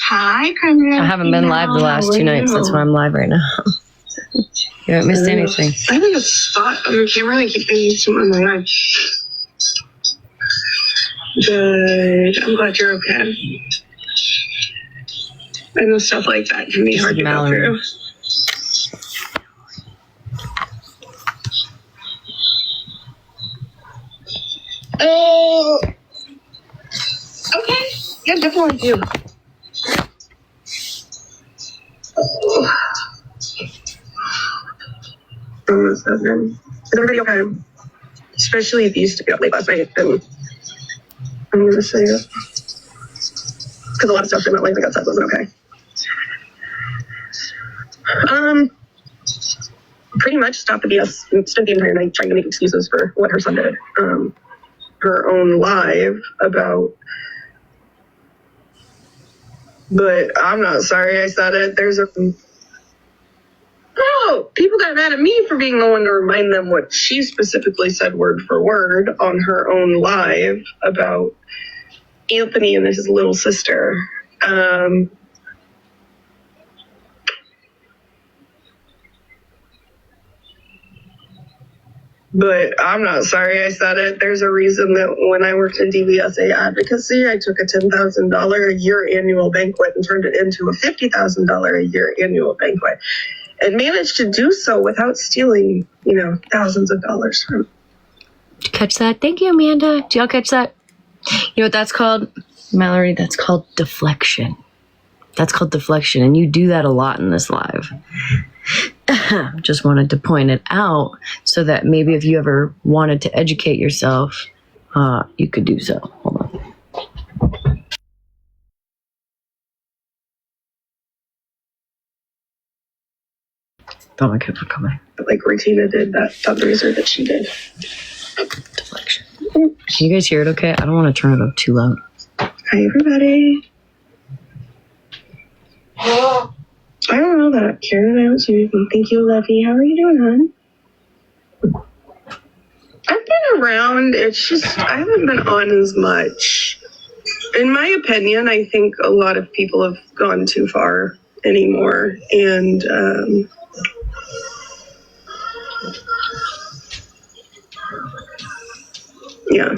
Hi, Carmen. I haven't been live the last 2 nights. That's why I'm live right now. You haven't missed anything. I haven't a spot on the camera. I keep getting someone on my eye. Good. I'm glad you're okay. I know stuff like that can be hard to Mallorie. go through. Oh. Okay. Yeah, definitely do. Oh. Is everybody okay? Especially if you used to be up late last night, and I'm gonna say it. Because a lot of stuff in my life I got said wasn't okay. Pretty much stopped the BS and spent the entire night trying to make excuses for what her son did. Her own live about, but I'm not sorry I said it. People got mad at me for being the one to remind them what she specifically said word for word on her own live about Anthony and his little sister. But I'm not sorry I said it. There's a reason that when I worked in DVSA advocacy, I took a $10,000 a year annual banquet and turned it into a $50,000 a year annual banquet, and managed to do so without stealing, thousands of dollars from. Did you catch that? Thank you, Amanda. Did y'all catch that? You know what that's called, Mallorie? That's called deflection. That's called deflection, and you do that a lot in this live. Just wanted to point it out so that maybe if you ever wanted to educate yourself, you could do so. Hold on. Oh, my kids are coming. Like Regina did that fundraiser that she did. Deflection. Can you guys hear it okay? I don't want to turn it up too loud. Hi, everybody. I don't know that, Karen. I don't see anything. Thank you, Lovey. How are you doing, hon? I've been around. It's just I haven't been on as much. In my opinion, I think a lot of people have gone too far anymore. And yeah.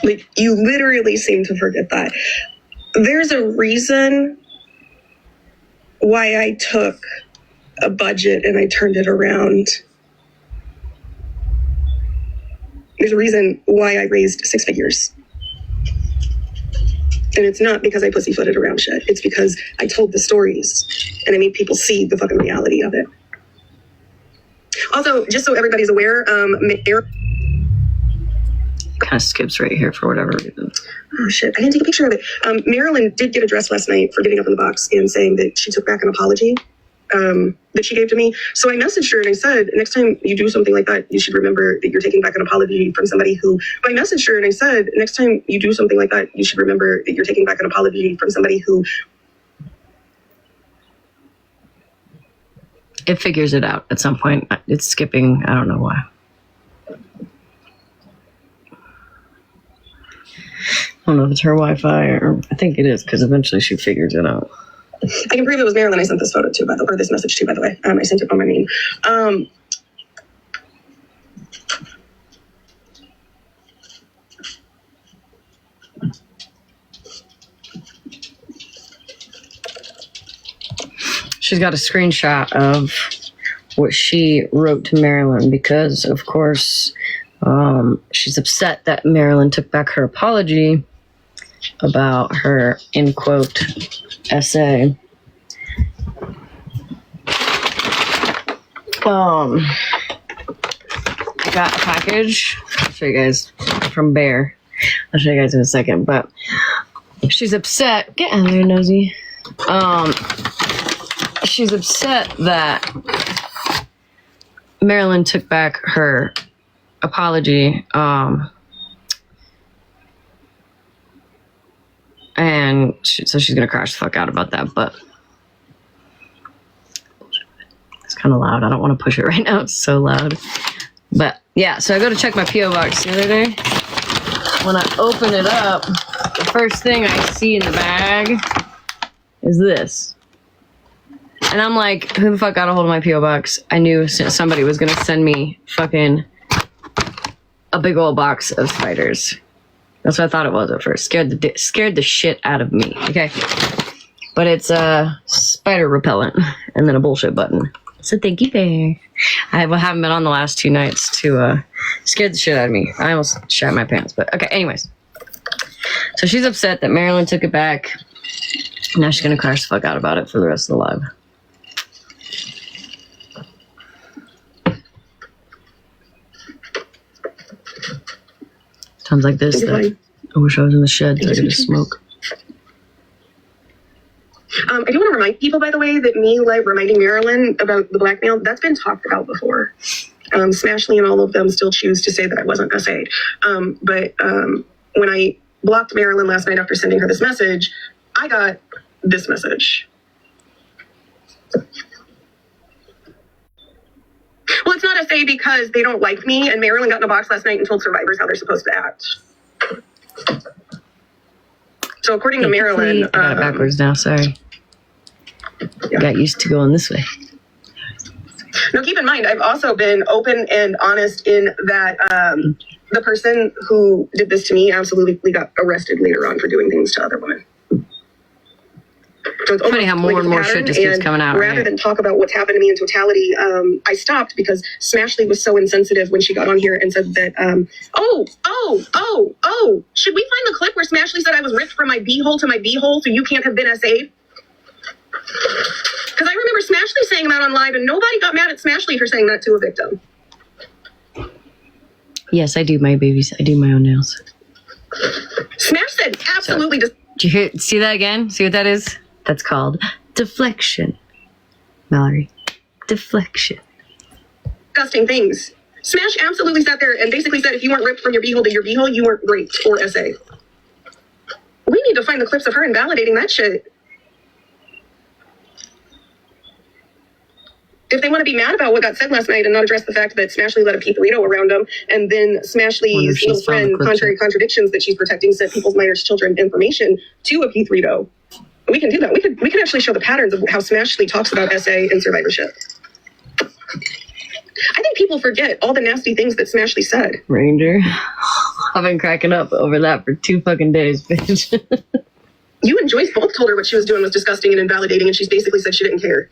Like, you literally seem to forget that. There's a reason why I took a budget and I turned it around. There's a reason why I raised 6 figures. And it's not because I pussyfooted around shit. It's because I told the stories and I made people see the fucking reality of it. Also, just so everybody's aware, Kind of skips right here for whatever reason. Oh shit, I didn't take a picture of it. Marilyn did get addressed last night for getting up in the box and saying that she took back an apology that she gave to me. So I messaged her and I said, next time you do something like that, you should remember that you're taking back an apology from somebody who, I messaged her and I said, next time you do something like that, you should remember that you're taking back an apology from somebody who. It figures it out at some point. It's skipping. I don't know why. I don't know if it's her Wi-Fi or I think it is because eventually she figures it out. I can prove it was Marilyn I sent this photo to, by the way, or this message to, by the way. I sent it on my name. She's got a screenshot of what she wrote to Marilyn because, of course, she's upset that Marilyn took back her apology about her, in quote, essay. I got a package. I'll show you guys from Bear. I'll show you guys in a second, but she's upset. Get in there, nosy. She's upset that Marilyn took back her apology, and so she's gonna crash the fuck out about that. But kind of loud. I don't want to push it right now. It's so loud. But yeah, so I go to check my P.O. box the other day. When I open it up, the first thing I see in the bag is this. And I'm like, who the fuck got a hold of my P.O. box? I knew somebody was going to send me fucking a big old box of spiders. That's what I thought it was at first. Scared the shit out of me. Okay. But it's a spider repellent and then a bullshit button. So thank you, Bear. I haven't been on the last 2 nights to scared the shit out of me. I almost shat my pants. But okay, anyways. So she's upset that Marilyn took it back. Now she's going to crash the fuck out about it for the rest of the live. Times like this, I wish I was in the shed so I could just smoke. I do want to remind people, by the way, that me reminding Marilyn about the blackmail, that's been talked about before. Smashly and all of them still choose to say that I wasn't SA'd. But when I blocked Marilyn last night after sending her this message, I got this message. Well, it's not SA because they don't like me, and Marilyn got in a box last night and told survivors how they're supposed to act. So according to Marilyn... I got it backwards now, sorry. Yeah. Got used to going this way. No, keep in mind, I've also been open and honest in that the person who did this to me absolutely got arrested later on for doing things to other women. So it's funny how more and more shit just keeps coming out. Rather than talk about what's happened to me in totality, I stopped because Smashly was so insensitive when she got on here and said that, should we find the clip where Smashly said I was ripped from my beehole to my beehole so you can't have been SA'd? Because I remember Smashly saying that on live and nobody got mad at Smashly for saying that to a victim. Yes, I do my babies. I do my own nails. Smash said absolutely. Did you see that again? See what that is? That's called deflection. Mallory. Deflection. Disgusting things. Smash absolutely sat there and basically said if you weren't ripped from your beehole to your beehole, you weren't raped or SA. We need to find the clips of her invalidating that shit. If they want to be mad about what got said last night and not address the fact that Smashly let a P3 around them, and then Smashly's little friend, contrary contradictions that she's protecting, sent people's minors' children information to a P3. We can do that. We could actually show the patterns of how Smashly talks about SA and survivorship. I think people forget all the nasty things that Smashly said. Ranger, I've been cracking up over that for 2 fucking days, bitch. You and Joyce both told her what she was doing was disgusting and invalidating, and she's basically said she didn't care.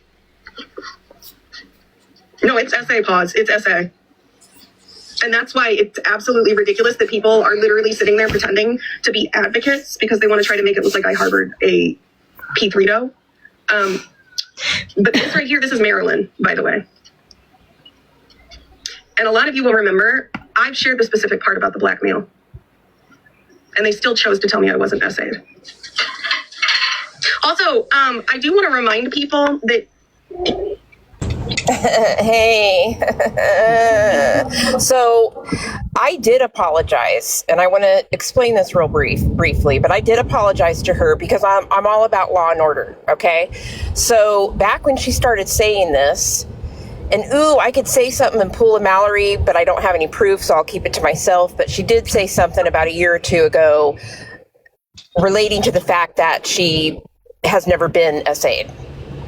No, it's SA, pause. It's SA. And that's why it's absolutely ridiculous that people are literally sitting there pretending to be advocates because they want to try to make it look like I harbored a P3. But this right here, this is Marilyn, by the way. And a lot of you will remember, I've shared the specific part about the blackmail. And they still chose to tell me I wasn't SA'd. Also, I do want to remind people that Hey. So I did apologize, and I want to explain this real briefly, but I did apologize to her because I'm all about law and order, okay? So back when she started saying this, and I could say something and pull a Mallory, but I don't have any proof, so I'll keep it to myself. But she did say something about a year or 2 ago relating to the fact that she has never been SA'd.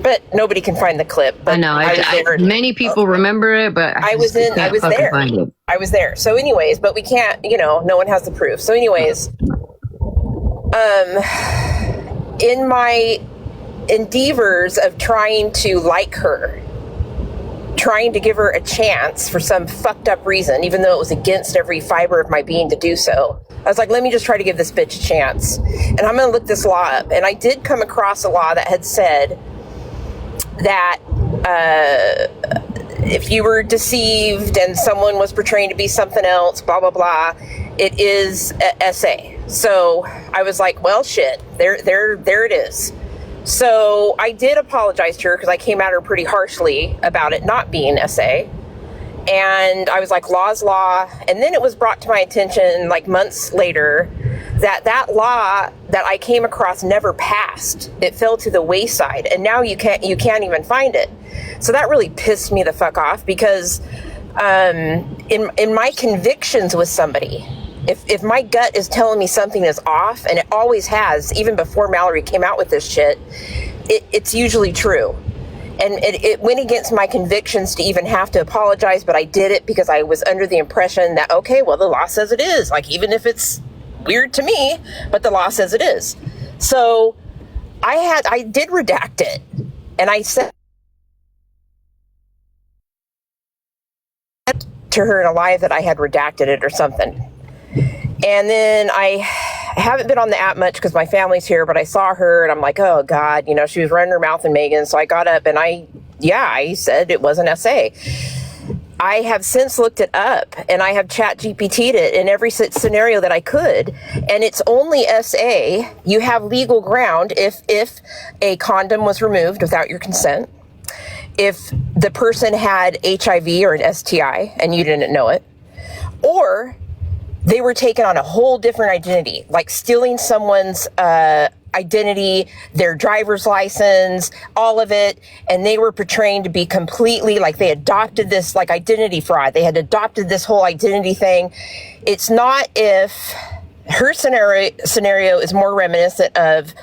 But nobody can find the clip. But I know. Many people remember it, but I was there. I was there. So anyways, but we can't, no one has the proof. So anyways, in my endeavors of trying to like her, trying to give her a chance for some fucked up reason, even though it was against every fiber of my being to do so, I was like, let me just try to give this bitch a chance. And I'm going to look this law up. And I did come across a law that had said that if you were deceived and someone was portraying to be something else, blah, blah, blah, it is a SA. So I was like, well, shit, there it is. So I did apologize to her because I came at her pretty harshly about it not being SA. And I was like, law's law. And then it was brought to my attention like months later that law that I came across never passed. It fell to the wayside, and now you can't even find it. So that really pissed me the fuck off, because in my convictions with somebody, if my gut is telling me something is off, and it always has, even before Mallorie came out with this shit, it's usually true. And it went against my convictions to even have to apologize, but I did it because I was under the impression that, okay, well, the law says it is. Like, even if it's weird to me, but the law says it is. So I did redact it. And I said to her in a live that I had redacted it or something. And then I haven't been on the app much because my family's here, but I saw her and I'm like, oh God, she was running her mouth in Megan. So I got up and I said it was an SA. I have since looked it up, and I have chat GPT'd it in every scenario that I could. And it's only SA. You have legal ground if a condom was removed without your consent, if the person had HIV or an STI and you didn't know it, or they were taken on a whole different identity, like stealing someone's identity, their driver's license, all of it, and they were portraying to be completely like they adopted this, like, identity fraud. They had adopted this whole identity thing. It's not if her scenario is more reminiscent of,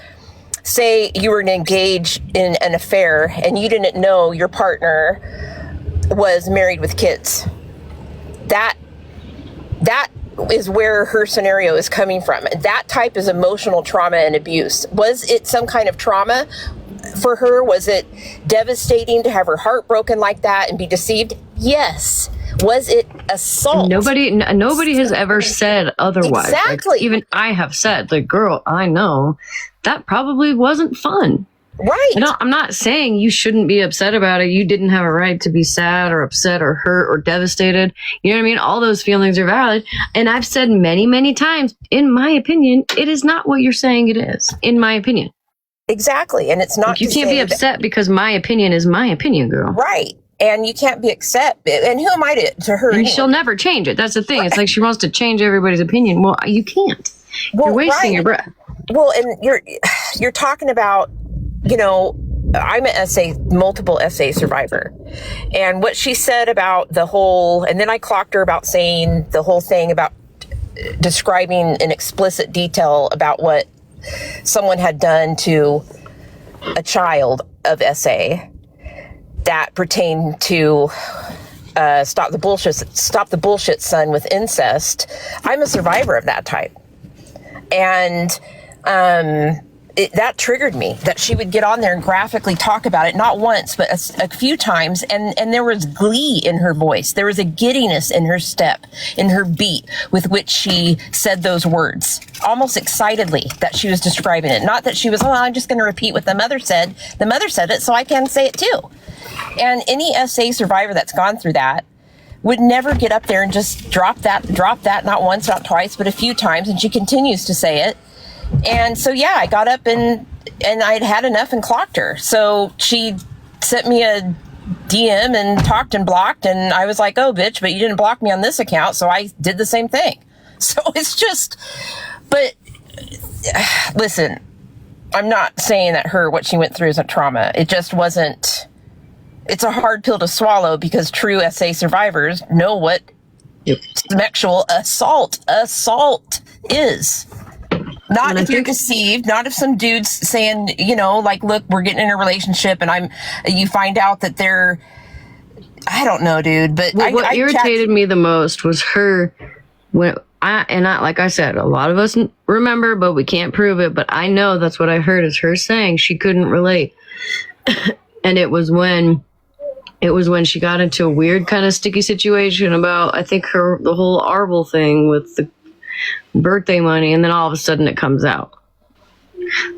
say you were engaged in an affair and you didn't know your partner was married with kids. That is where her scenario is coming from. That type is emotional trauma and abuse. Was it some kind of trauma for her? Was it devastating to have her heart broken like that and be deceived? Yes. Was it assault? Nobody has ever said otherwise. Exactly. Like, even I have said, like, girl, I know that probably wasn't fun. Right. I'm not saying you shouldn't be upset about it. You didn't have a right to be sad or upset or hurt or devastated. You know what I mean? All those feelings are valid. And I've said many, many times, in my opinion, it is not what you're saying it is, in my opinion. Exactly. And it's not. Like, you can't be upset because my opinion is my opinion, girl. Right. And you can't be upset. And who am I to her? And anyway? She'll never change it. That's the thing. Right. It's like she wants to change everybody's opinion. Well, you can't. You're wasting your breath. Well, and you're talking about, I'm an multiple SA survivor. And what she said about the whole, and then I clocked her about saying the whole thing about describing in explicit detail about what someone had done to a child of SA that pertained to stop the bullshit son with incest. I'm a survivor of that type. And that triggered me, that she would get on there and graphically talk about it, not once, but a few times. And there was glee in her voice. There was a giddiness in her step, in her beat with which she said those words, almost excitedly, that she was describing it. Not that she was, I'm just going to repeat what the mother said. The mother said it, so I can say it too. And any SA survivor that's gone through that would never get up there and just drop that, not once, not twice, but a few times. And she continues to say it. And so, yeah, I got up and I'd had enough and clocked her. So she sent me a DM and talked and blocked. And I was like, oh, bitch, but you didn't block me on this account. So I did the same thing. So it's just, but listen, I'm not saying that what she went through isn't trauma. It just wasn't. It's a hard pill to swallow because true SA survivors know what sexual assault is. Not if you're deceived, not if some dude's saying, like, look, we're getting in a relationship and you find out that they're, I don't know, dude, but what irritated me the most was her when like I said, a lot of us remember, but we can't prove it. But I know that's what I heard is her saying she couldn't relate. And it was when she got into a weird kind of sticky situation about, I think, the whole Arvel thing with the birthday money, and then all of a sudden it comes out.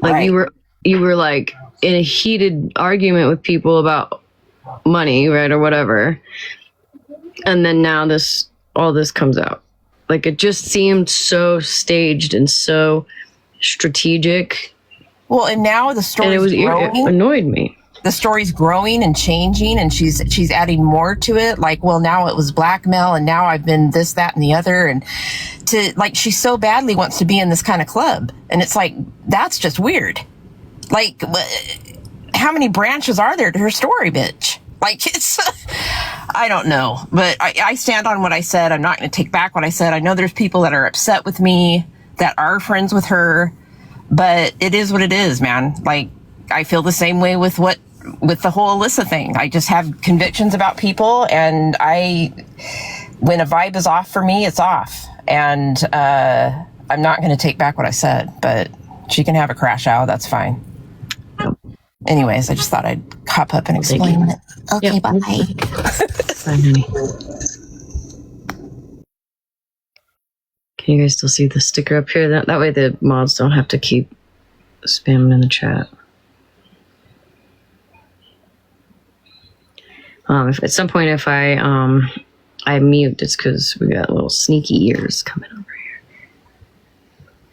Like, right. you were like in a heated argument with people about money, right, or whatever. And then now all this comes out. Like, it just seemed so staged and so strategic. Well, and now the story it annoyed me. the story's growing and changing, and she's adding more to it. Like, well, now it was blackmail, and now I've been this, that, and the other, and to like, she so badly wants to be in this kind of club, and it's like, that's just weird. Like, how many branches are there to her story, bitch? Like, it's, I don't know, but I stand on what I said. I'm not going to take back what I said. I know there's people that are upset with me that are friends with her, but it is what it is, man. Like, I feel the same way with the whole Alyssa thing. I just have convictions about people, and when a vibe is off for me, it's off. And I'm not going to take back what I said, but she can have a crash out. That's fine. Anyways, I just thought I'd hop up and explain it. Okay, yep. Bye. Bye, honey. Can you guys still see the sticker up here? That way the mods don't have to keep spamming in the chat. If at some point if I mute, it's because we got little sneaky ears coming over here.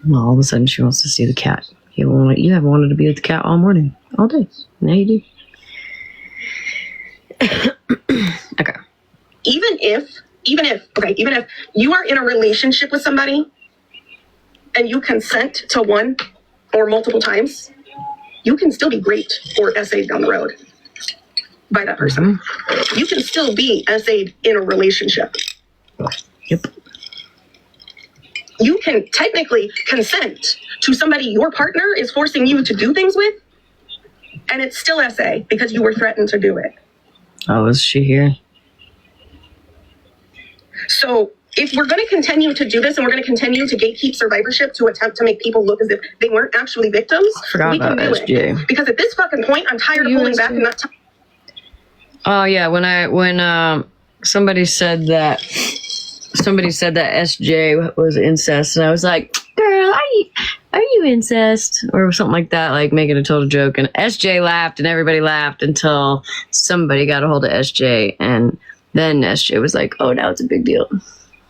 Well, all of a sudden she wants to see the cat. You haven't wanted to be with the cat all morning, all day. Now you do. Okay. Even if you are in a relationship with somebody and you consent to one or multiple times, you can still be great or SA'd down the road by that person. Mm-hmm. You can still be SA'd in a relationship. Yep. You can technically consent to somebody your partner is forcing you to do things with, and it's still SA because you were threatened to do it. Oh, is she here? So if we're going to continue to do this and we're going to continue to gatekeep survivorship to attempt to make people look as if they weren't actually victims, we can do SJ. it. Because at this fucking point, I'm tired of pulling back and not. Oh yeah, when somebody said that SJ was incest, and I was like, girl, are you incest? Or something like that, like making a total joke. And SJ laughed, and everybody laughed until somebody got a hold of SJ, and then SJ was like, oh, now it's a big deal.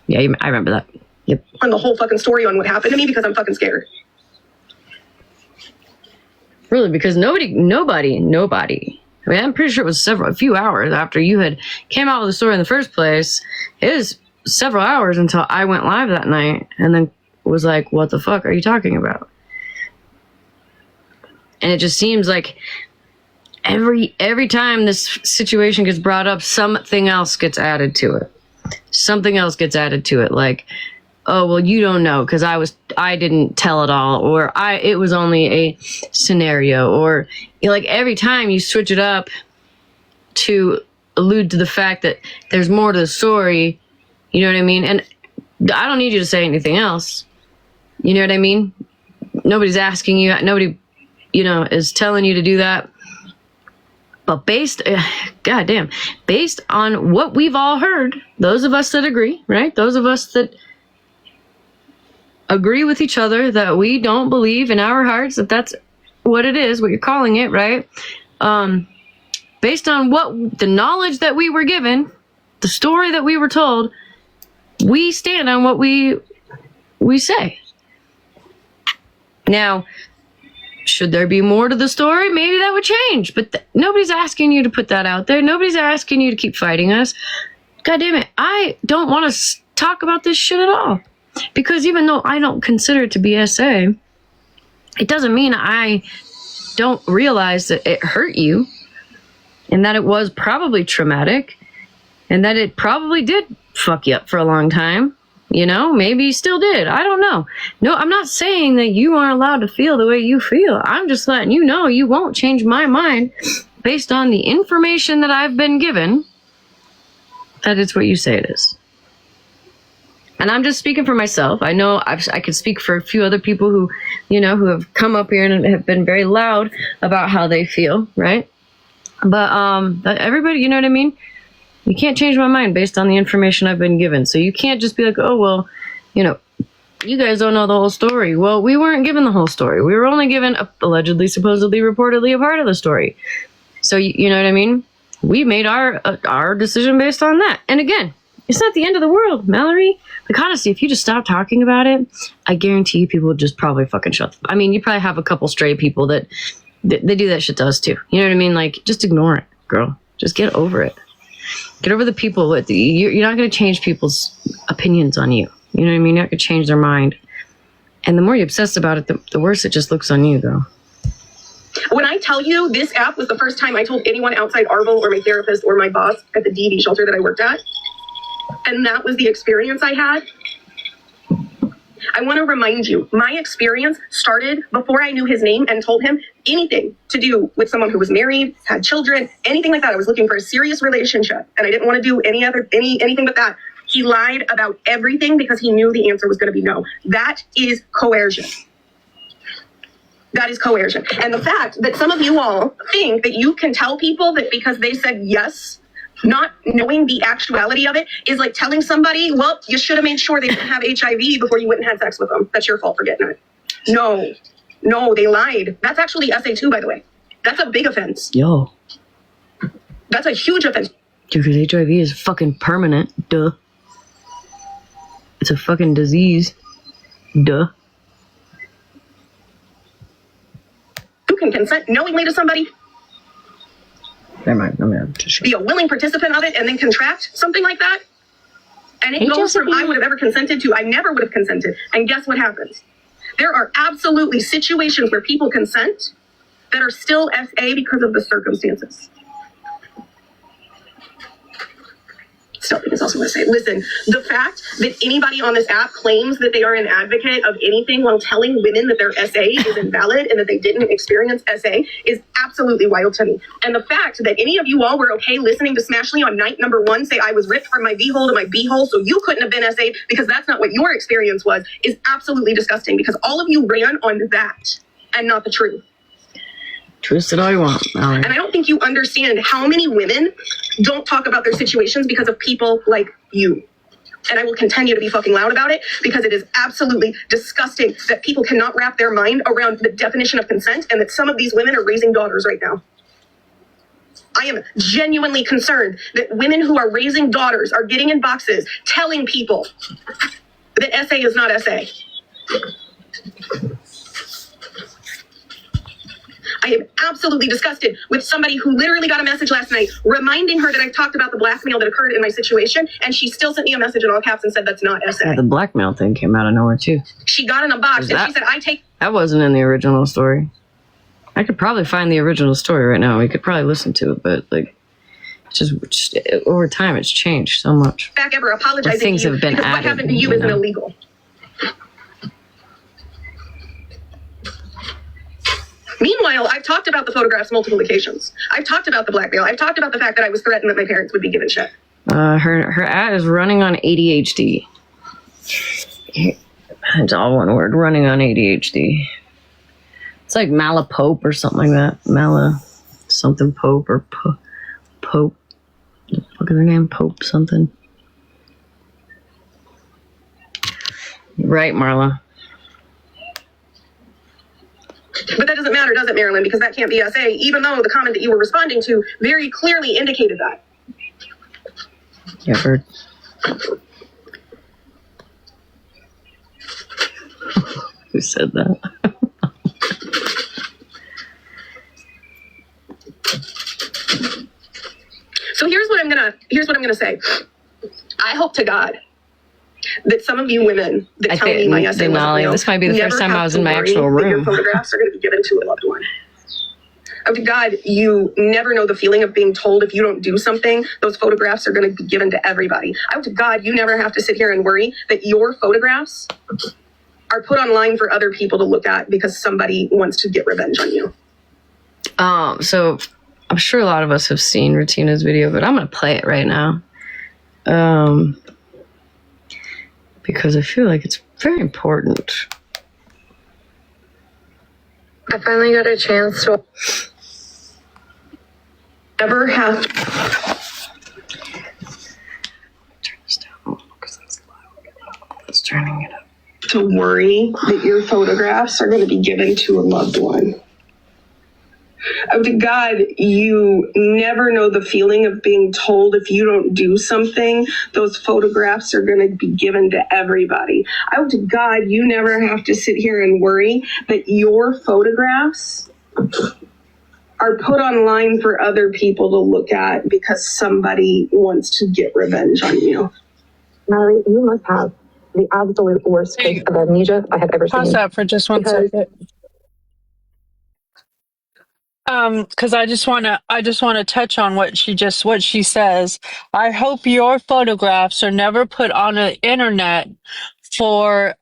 Yeah, I remember that. Yep. On the whole fucking story on what happened to me because I'm fucking scared. Really, because nobody. I mean, I'm pretty sure it was a few hours after you had came out with the story in the first place. It was several hours until I went live that night and then was like, what the fuck are you talking about? And it just seems like every time this situation gets brought up, something else gets added to it. Like, oh, well, you don't know because I didn't tell it all, or it was only a scenario, or like every time you switch it up to allude to the fact that there's more to the story, you know what I mean? And I don't need you to say anything else. You know what I mean? Nobody's asking you, nobody, is telling you to do that. But based on what we've all heard, those of us that agree, right? Those of us that agree with each other that we don't believe in our hearts that that's what it is, what you're calling it, right? Based on what the knowledge that we were given, the story that we were told, we stand on what we say. Now, should there be more to the story? Maybe that would change, but nobody's asking you to put that out there. Nobody's asking you to keep fighting us. God damn it, I don't want to talk about this shit at all. Because even though I don't consider it to be SA, it doesn't mean I don't realize that it hurt you and that it was probably traumatic and that it probably did fuck you up for a long time. Maybe you still did. I don't know. No, I'm not saying that you aren't allowed to feel the way you feel. I'm just letting you know you won't change my mind based on the information that I've been given that it's what you say it is. And I'm just speaking for myself. I know I could speak for a few other people who, who have come up here and have been very loud about how they feel, right? But everybody, you know what I mean? You can't change my mind based on the information I've been given. So you can't just be like, oh, well, you guys don't know the whole story. Well, we weren't given the whole story. We were only given allegedly, supposedly, reportedly a part of the story. So you know what I mean? We made our decision based on that. And again, it's not the end of the world, Mallorie. Like, honestly, if you just stop talking about it, I guarantee you people would just probably fucking shut. You probably have a couple stray people that They do that shit to us too. You know what I mean? Like, just ignore it, girl. Just get over it. Get over the people. You're not going to change people's opinions on you. You know what I mean? You're not going to change their mind. And the more you obsess about it, the worse it just looks on you, though. When I tell you this app was the first time I told anyone outside Arvel or my therapist or my boss at the DV shelter that I worked at, and that was the experience I had, I want to remind you, my experience started before I knew his name and told him anything to do with someone who was married, had children, anything like that. I was looking for a serious relationship, and I didn't want to do anything but that. He lied about everything because he knew the answer was going to be no. That is coercion. That is coercion. And the fact that some of you all think that you can tell people that because they said yes, not knowing the actuality of it, is like telling somebody, well, you should have made sure they didn't have HIV before you went and had sex with them. That's your fault for getting it. No, they lied. That's actually SA2, by the way. That's a big offense. Yo. That's a huge offense. Dude, because HIV is fucking permanent. Duh. It's a fucking disease. Duh. You can consent knowingly to somebody, Never mind. I'm just be a willing participant of it, and then contract something like that. And it goes from I would have ever consented to I never would have consented. And guess what happens? There are absolutely situations where people consent that are still SA because of the circumstances. Something is also going to say, listen, the fact that anybody on this app claims that they are an advocate of anything while telling women that their SA is invalid and that they didn't experience SA is absolutely wild to me. And the fact that any of you all were okay listening to Smashley on night number 1 say I was ripped from my V-hole to my B-hole, so you couldn't have been SA because that's not what your experience was, is absolutely disgusting, because all of you ran on that and not the truth. twist it all you want, Mallory. And I don't think you understand how many women don't talk about their situations because of people like you. And I will continue to be fucking loud about it because it is absolutely disgusting that people cannot wrap their mind around the definition of consent and that some of these women are raising daughters right now. I am genuinely concerned that women who are raising daughters are getting in boxes telling people that SA is not SA. I am absolutely disgusted with somebody who literally got a message last night reminding her that I talked about the blackmail that occurred in my situation, and she still sent me a message in all caps and said that's not SA. Yeah, the blackmail thing came out of nowhere too. She got in a box and she said, That wasn't in the original story. I could probably find the original story right now. We could probably listen to it, but like, just over time, it's changed so much. Back ever apologizing things to you have been because added, what happened to you isn't illegal. Meanwhile, I've talked about the photographs multiple occasions. I've talked about the blackmail. I've talked about the fact that I was threatened that my parents would be given shit. Her ad is running on ADHD. It's all one word, running on ADHD. It's like Malapope or something like that. Mala something Pope or Pope. What the fuck is her name? Pope something. Right, Marla. But that doesn't matter, does it, Marilyn? Because that can't be SA, even though the comment that you were responding to very clearly indicated that. Yeah, heard. Who said that? So here's what I'm gonna say. I hope to God that some of you women that tell me my essay was real, this might be the first time I was in my actual room. Your photographs are going to be given to a loved one. Oh, God, you never know the feeling of being told if you don't do something, those photographs are going to be given to everybody. I hope to God you never have to sit here and worry that your photographs are put online for other people to look at because somebody wants to get revenge on you. So I'm sure a lot of us have seen Retina's video, but I'm going to play it right now. Because I feel like it's very important. I finally got a chance to Never have turn this down because that's loud. It's turning it up. to worry that your photographs are going to be given to a loved one. Oh, to God, you never know the feeling of being told if you don't do something, those photographs are going to be given to everybody. Oh, to God, you never have to sit here and worry that your photographs are put online for other people to look at because somebody wants to get revenge on you. Mallorie, you must have the absolute worst case of amnesia I have ever seen. Pause that for just one Because- second. Because I just want to touch on what she says. I hope your photographs are never put on the internet for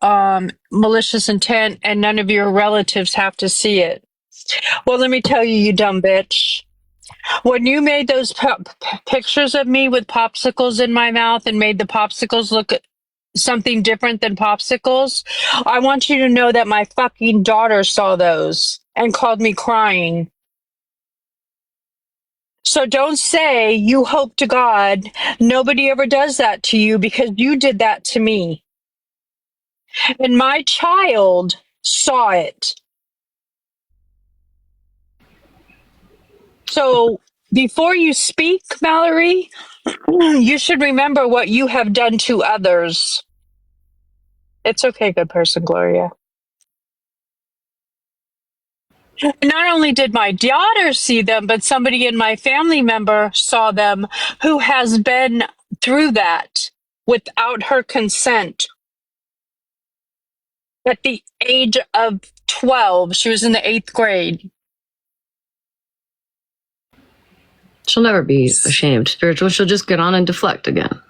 malicious intent, and none of your relatives have to see it. Well, let me tell you, you dumb bitch. When you made those pictures of me with popsicles in my mouth and made the popsicles look something different than popsicles, I want you to know that my fucking daughter saw those and called me crying. So don't say you hope to God nobody ever does that to you, because you did that to me. And my child saw it. So before you speak, Mallorie, you should remember what you have done to others. It's okay, good person, Gloria. Not only did my daughter see them, but somebody in my family member saw them who has been through that without her consent. At the age of 12, she was in the 8th grade. She'll never be ashamed. Spiritual, she'll just get on and deflect again.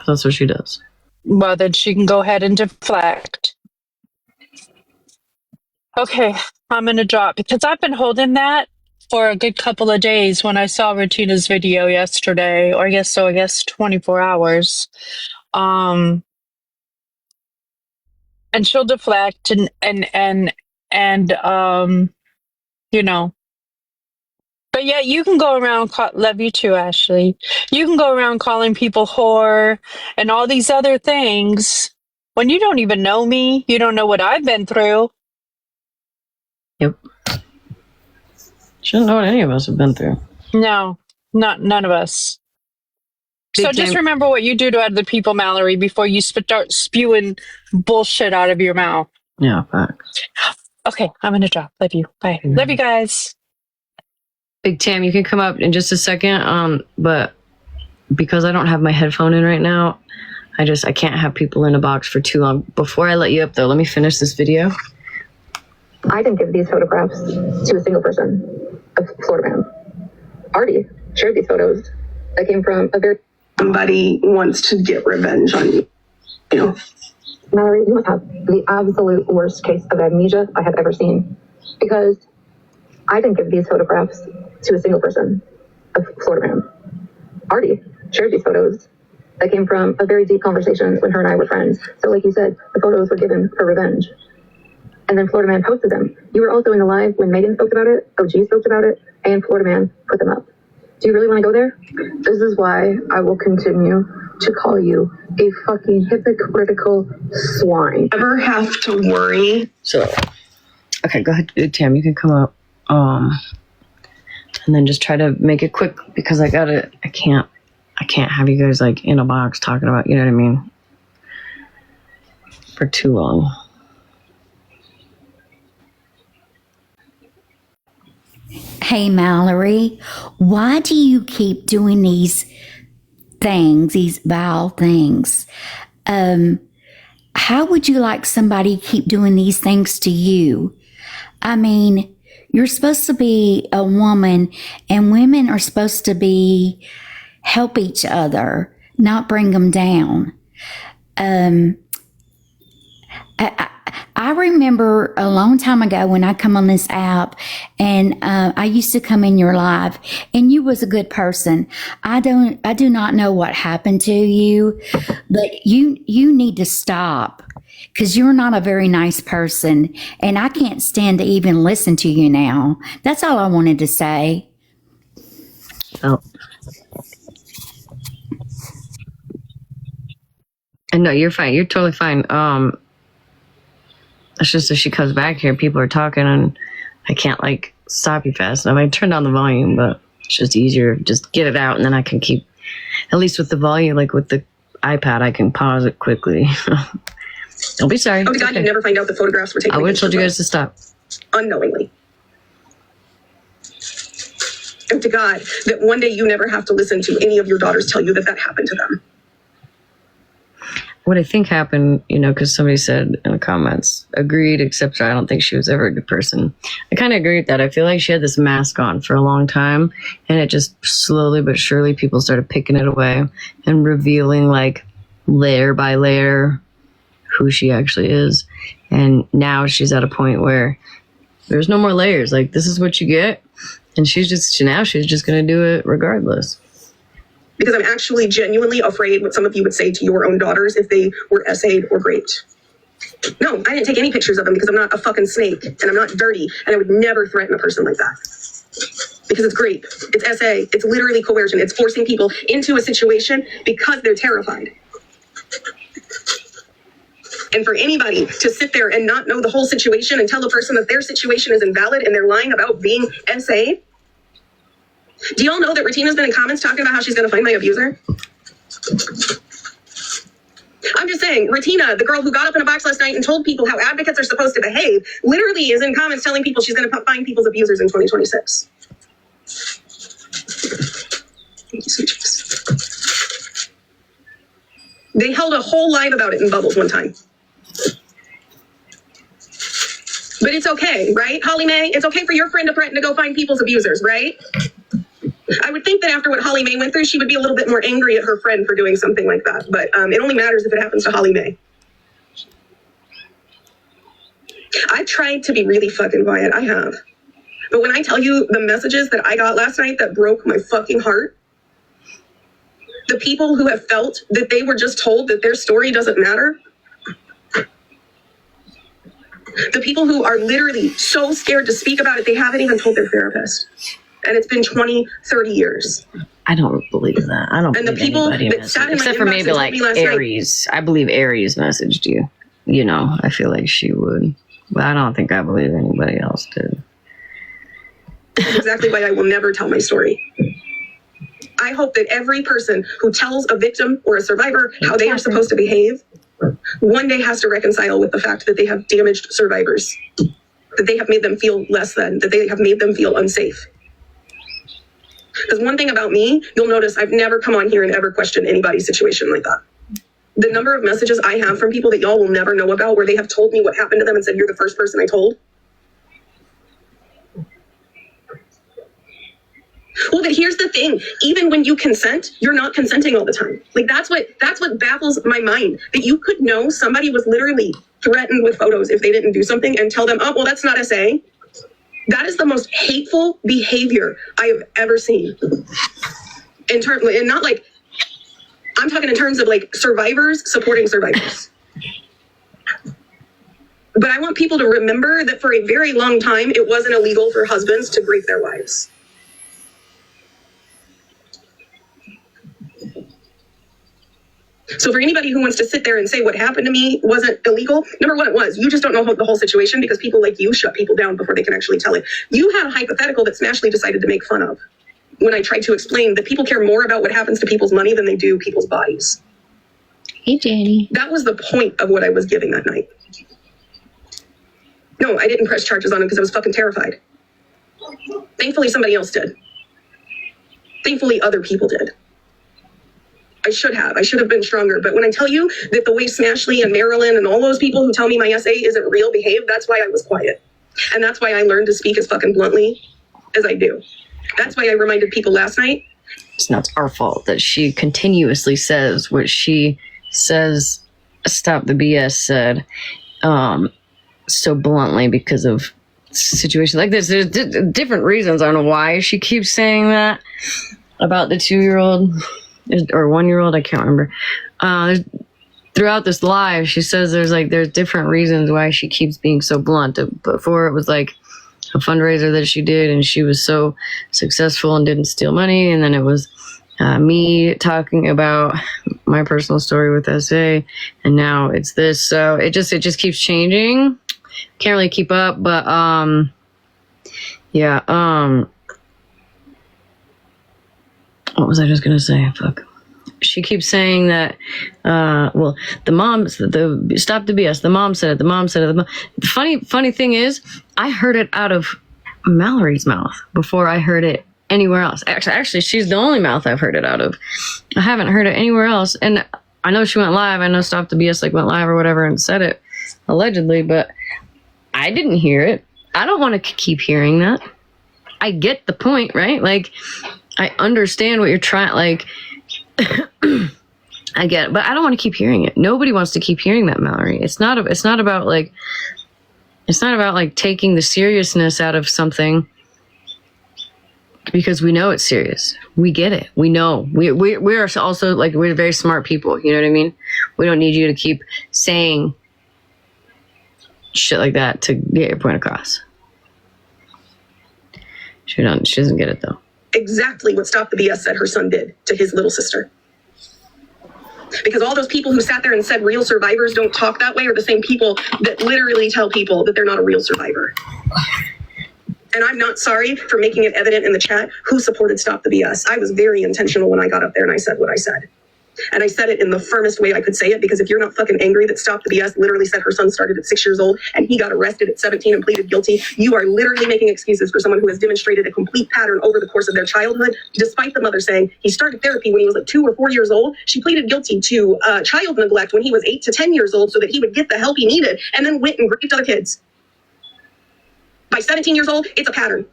That's what she does. Well, then she can go ahead and deflect. Okay, I'm going to drop, because I've been holding that for a good couple of days when I saw Rotina's video yesterday, or I guess 24 hours. And she'll deflect and you know. But yeah, you can go around, love you too, Ashley. You can go around calling people whore and all these other things when you don't even know me. You don't know what I've been through. Yep. She doesn't know what any of us have been through. No, none of us. So just remember what you do to other people, Mallorie, before you start spewing bullshit out of your mouth. Yeah, facts. Okay, I'm going to drop. Love you. Bye. Mm-hmm. Love you guys. Big Tam, you can come up in just a second, but because I don't have my headphone in right now, I can't have people in a box for too long. Before I let you up, though, let me finish this video. I didn't give these photographs to a single person, a Florida man. Artie shared these photos that came from a very... Somebody wants to get revenge on you. You know? Mallorie, you must have the absolute worst case of amnesia I have ever seen. Because I didn't give these photographs to a single person, a Florida man. Artie shared these photos that came from a very deep conversation when her and I were friends. So like you said, the photos were given for revenge. And then Florida Man posted them. You were also in the live when Megan spoke about it, OG spoke about it, and Florida Man put them up. Do you really want to go there? This is why I will continue to call you a fucking hypocritical swine. Never have to worry. So, okay, go ahead, Tam. You can come up. And then just try to make it quick, because I can't have you guys like in a box talking about, you know what I mean, for too long. Hey, Mallorie, why do you keep doing these things, these vile things? How would you like somebody to keep doing these things to you? I mean, you're supposed to be a woman, and women are supposed to help each other, not bring them down. I remember a long time ago when I come on this app, and I used to come in your live, and you was a good person. I do not know what happened to you, but you need to stop, because you're not a very nice person, and I can't stand to even listen to you now. That's all I wanted to say. Oh. And no, you're fine. You're totally fine. It's just if she comes back here, people are talking, and I can't like stop you fast enough. I turned down the volume, but it's just easier. Just get it out, and then I can keep, at least with the volume, like with the iPad, I can pause it quickly. Don't be sorry. Oh, God, okay. you never find out the photographs were taken. I would have told you guys to stop. Unknowingly. and to God that one day you never have to listen to any of your daughters tell you that that happened to them. What I think happened, you know, because somebody said in the comments, agreed, except I don't think she was ever a good person. I kind of agree with that. I feel like she had this mask on for a long time, and it just slowly but surely people started picking it away and revealing, like, layer by layer who she actually is. And now she's at a point where there's no more layers. Like, this is what you get. And she's just going to do it regardless. Because I'm actually genuinely afraid what some of you would say to your own daughters if they were essayed or raped. No, I didn't take any pictures of them because I'm not a fucking snake and I'm not dirty and I would never threaten a person like that. Because it's grape, it's essay, it's literally coercion, it's forcing people into a situation because they're terrified. And for anybody to sit there and not know the whole situation and tell a person that their situation is invalid and they're lying about being essayed. Do y'all know that Retina's been in comments talking about how she's going to find my abuser? I'm just saying, Retina, the girl who got up in a box last night and told people how advocates are supposed to behave, literally is in comments telling people she's going to find people's abusers in 2026. Thank you, sweet Jesus. They held a whole live about it in Bubbles one time. But it's okay, right, Holly Mae? It's okay for your friend to threaten to go find people's abusers, right? I would think that after what Holly Mae went through, she would be a little bit more angry at her friend for doing something like that. But it only matters if it happens to Holly Mae. I've tried to be really fucking quiet. I have. But when I tell you the messages that I got last night that broke my fucking heart, the people who have felt that they were just told that their story doesn't matter, the people who are literally so scared to speak about it, they haven't even told their therapist. And it's been 20, 30 years. I don't believe that. I don't and believe the people anybody that sat in my except for inbox maybe and like told me last Aries. I believe Aries messaged you. You know, I feel like she would. But I don't think I believe anybody else did. That's exactly why I will never tell my story. I hope that every person who tells a victim or a survivor how they are supposed to behave one day has to reconcile with the fact that they have damaged survivors, that they have made them feel less than, that they have made them feel unsafe. Because one thing about me, you'll notice I've never come on here and ever questioned anybody's situation like that. The number of messages I have from people that y'all will never know about where they have told me what happened to them and said, you're the first person I told. Well, but here's the thing. Even when you consent, you're not consenting all the time. Like that's what baffles my mind. That you could know somebody was literally threatened with photos if they didn't do something and tell them, oh, well, that's not SA. That is the most hateful behavior I have ever seen. And not like, I'm talking in terms of like survivors supporting survivors. But I want people to remember that for a very long time, it wasn't illegal for husbands to rape their wives. So for anybody who wants to sit there and say what happened to me wasn't illegal, number one, it was. You just don't know the whole situation because people like you shut people down before they can actually tell it. You had a hypothetical that Smashley decided to make fun of when I tried to explain that people care more about what happens to people's money than they do people's bodies. Hey, Danny. That was the point of what I was giving that night. No, I didn't press charges on him because I was fucking terrified. Thankfully, somebody else did. Thankfully, other people did. I should have been stronger. But when I tell you that the way Smashley and Marilyn and all those people who tell me my SA isn't real behave, that's why I was quiet. And that's why I learned to speak as fucking bluntly as I do. That's why I reminded people last night. It's not our fault that she continuously says what she says Stop the BS said so bluntly because of situations like this. There's different reasons. I don't know why she keeps saying that about the 2-year-old. Or 1-year-old, I can't remember. Throughout this live, she says there's different reasons why she keeps being so blunt. Before it was like a fundraiser that she did, and she was so successful and didn't steal money. And then it was me talking about my personal story with SA, and now it's this. So it just keeps changing. Can't really keep up, but yeah. What was I just gonna say? Fuck. She keeps saying that, well, the mom, stop the BS. The mom said it. The mom said it. The funny thing is, I heard it out of Mallory's mouth before I heard it anywhere else. Actually, she's the only mouth I've heard it out of. I haven't heard it anywhere else. And I know she went live. I know Stop the BS went live or whatever and said it allegedly, but I didn't hear it. I don't want to keep hearing that. I get the point, right? Like, I understand what you're trying, like, I get it, but I don't want to keep hearing it. Nobody wants to keep hearing that, Mallory. It's not about taking the seriousness out of something because we know it's serious. We get it. We know. We are also, like, we're very smart people. You know what I mean? We don't need you to keep saying shit like that to get your point across. She doesn't get it, though. Exactly what Stop the BS said her son did to his little sister. Because all those people who sat there and said real survivors don't talk that way are the same people that literally tell people that they're not a real survivor. And I'm not sorry for making it evident in the chat who supported Stop the BS. I was very intentional when I got up there and I said what I said. And I said it in the firmest way I could say it, because if you're not fucking angry that Stop the BS literally said her son started at 6 years old and he got arrested at 17 and pleaded guilty, you are literally making excuses for someone who has demonstrated a complete pattern over the course of their childhood, despite the mother saying he started therapy when he was like 2 or 4 years old. She pleaded guilty to child neglect when he was 8 to 10 years old so that he would get the help he needed, and then went and raped other kids. By 17 years old, it's a pattern.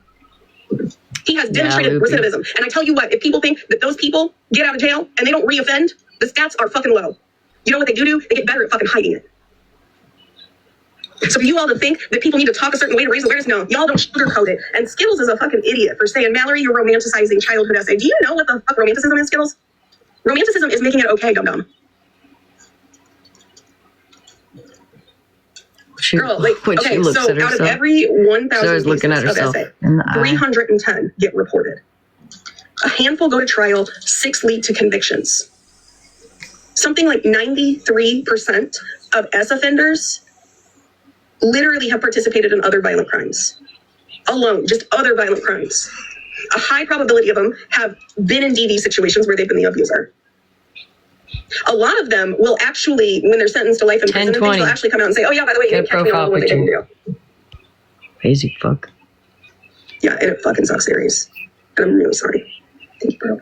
He has demonstrated recidivism. And I tell you what, if people think that those people get out of jail and they don't reoffend, the stats are fucking low. You know what they do? They get better at fucking hiding it. So for you all to think that people need to talk a certain way to raise awareness, no, y'all don't sugarcoat it. And Skittles is a fucking idiot for saying, Mallory, you're romanticizing childhood essay. Do you know what the fuck romanticism is, Skittles? Romanticism is making it okay, dum-dum. Girl, like, okay, so out of every 1,000 cases of essay, 310 get reported. A handful go to trial, 6 lead to convictions. Something like 93% of S offenders literally have participated in other violent crimes. Alone, just other violent crimes. A high probability of them have been in DV situations where they've been the abuser. A lot of them will actually, when they're sentenced to life in prison, they'll actually come out and say, oh yeah, by the way, you didn't catch me on what they didn't do. Crazy fuck. Yeah, and it fucking sucks, Aries. And I'm really sorry. Thank you, bro.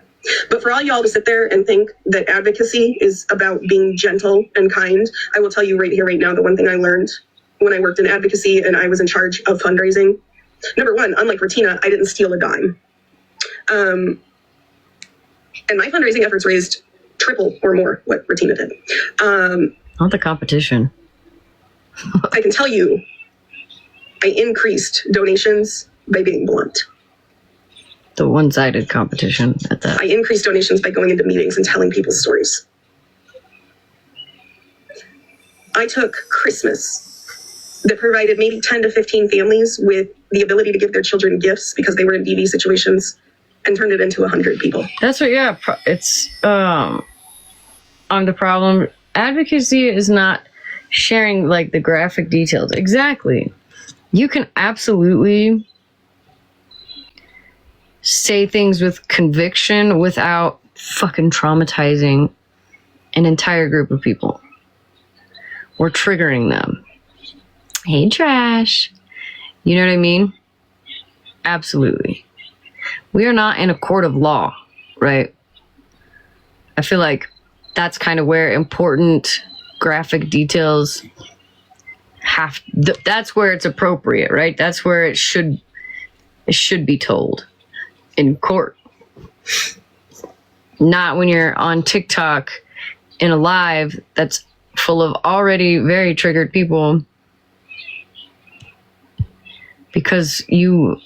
But for all y'all to sit there and think that advocacy is about being gentle and kind, I will tell you right here, right now, the one thing I learned when I worked in advocacy and I was in charge of fundraising. Number one, unlike Retina, I didn't steal a dime. And my fundraising efforts raised triple or more what Retina did. Not the competition. I can tell you, I increased donations by being blunt. The one-sided competition at that. I increased donations by going into meetings and telling people's stories. I took Christmas that provided maybe 10 to 15 families with the ability to give their children gifts because they were in DV situations and turned it into 100 people. That's what, yeah, it's, the problem. Advocacy is not sharing, like, the graphic details. Exactly. You can absolutely say things with conviction without fucking traumatizing an entire group of people or triggering them. Hey, trash. You know what I mean? Absolutely. We are not in a court of law, right? I feel like that's kind of where important graphic details that's where it's appropriate, right? That's where it should be told in court. Not when you're on TikTok in a live that's full of already very triggered people because you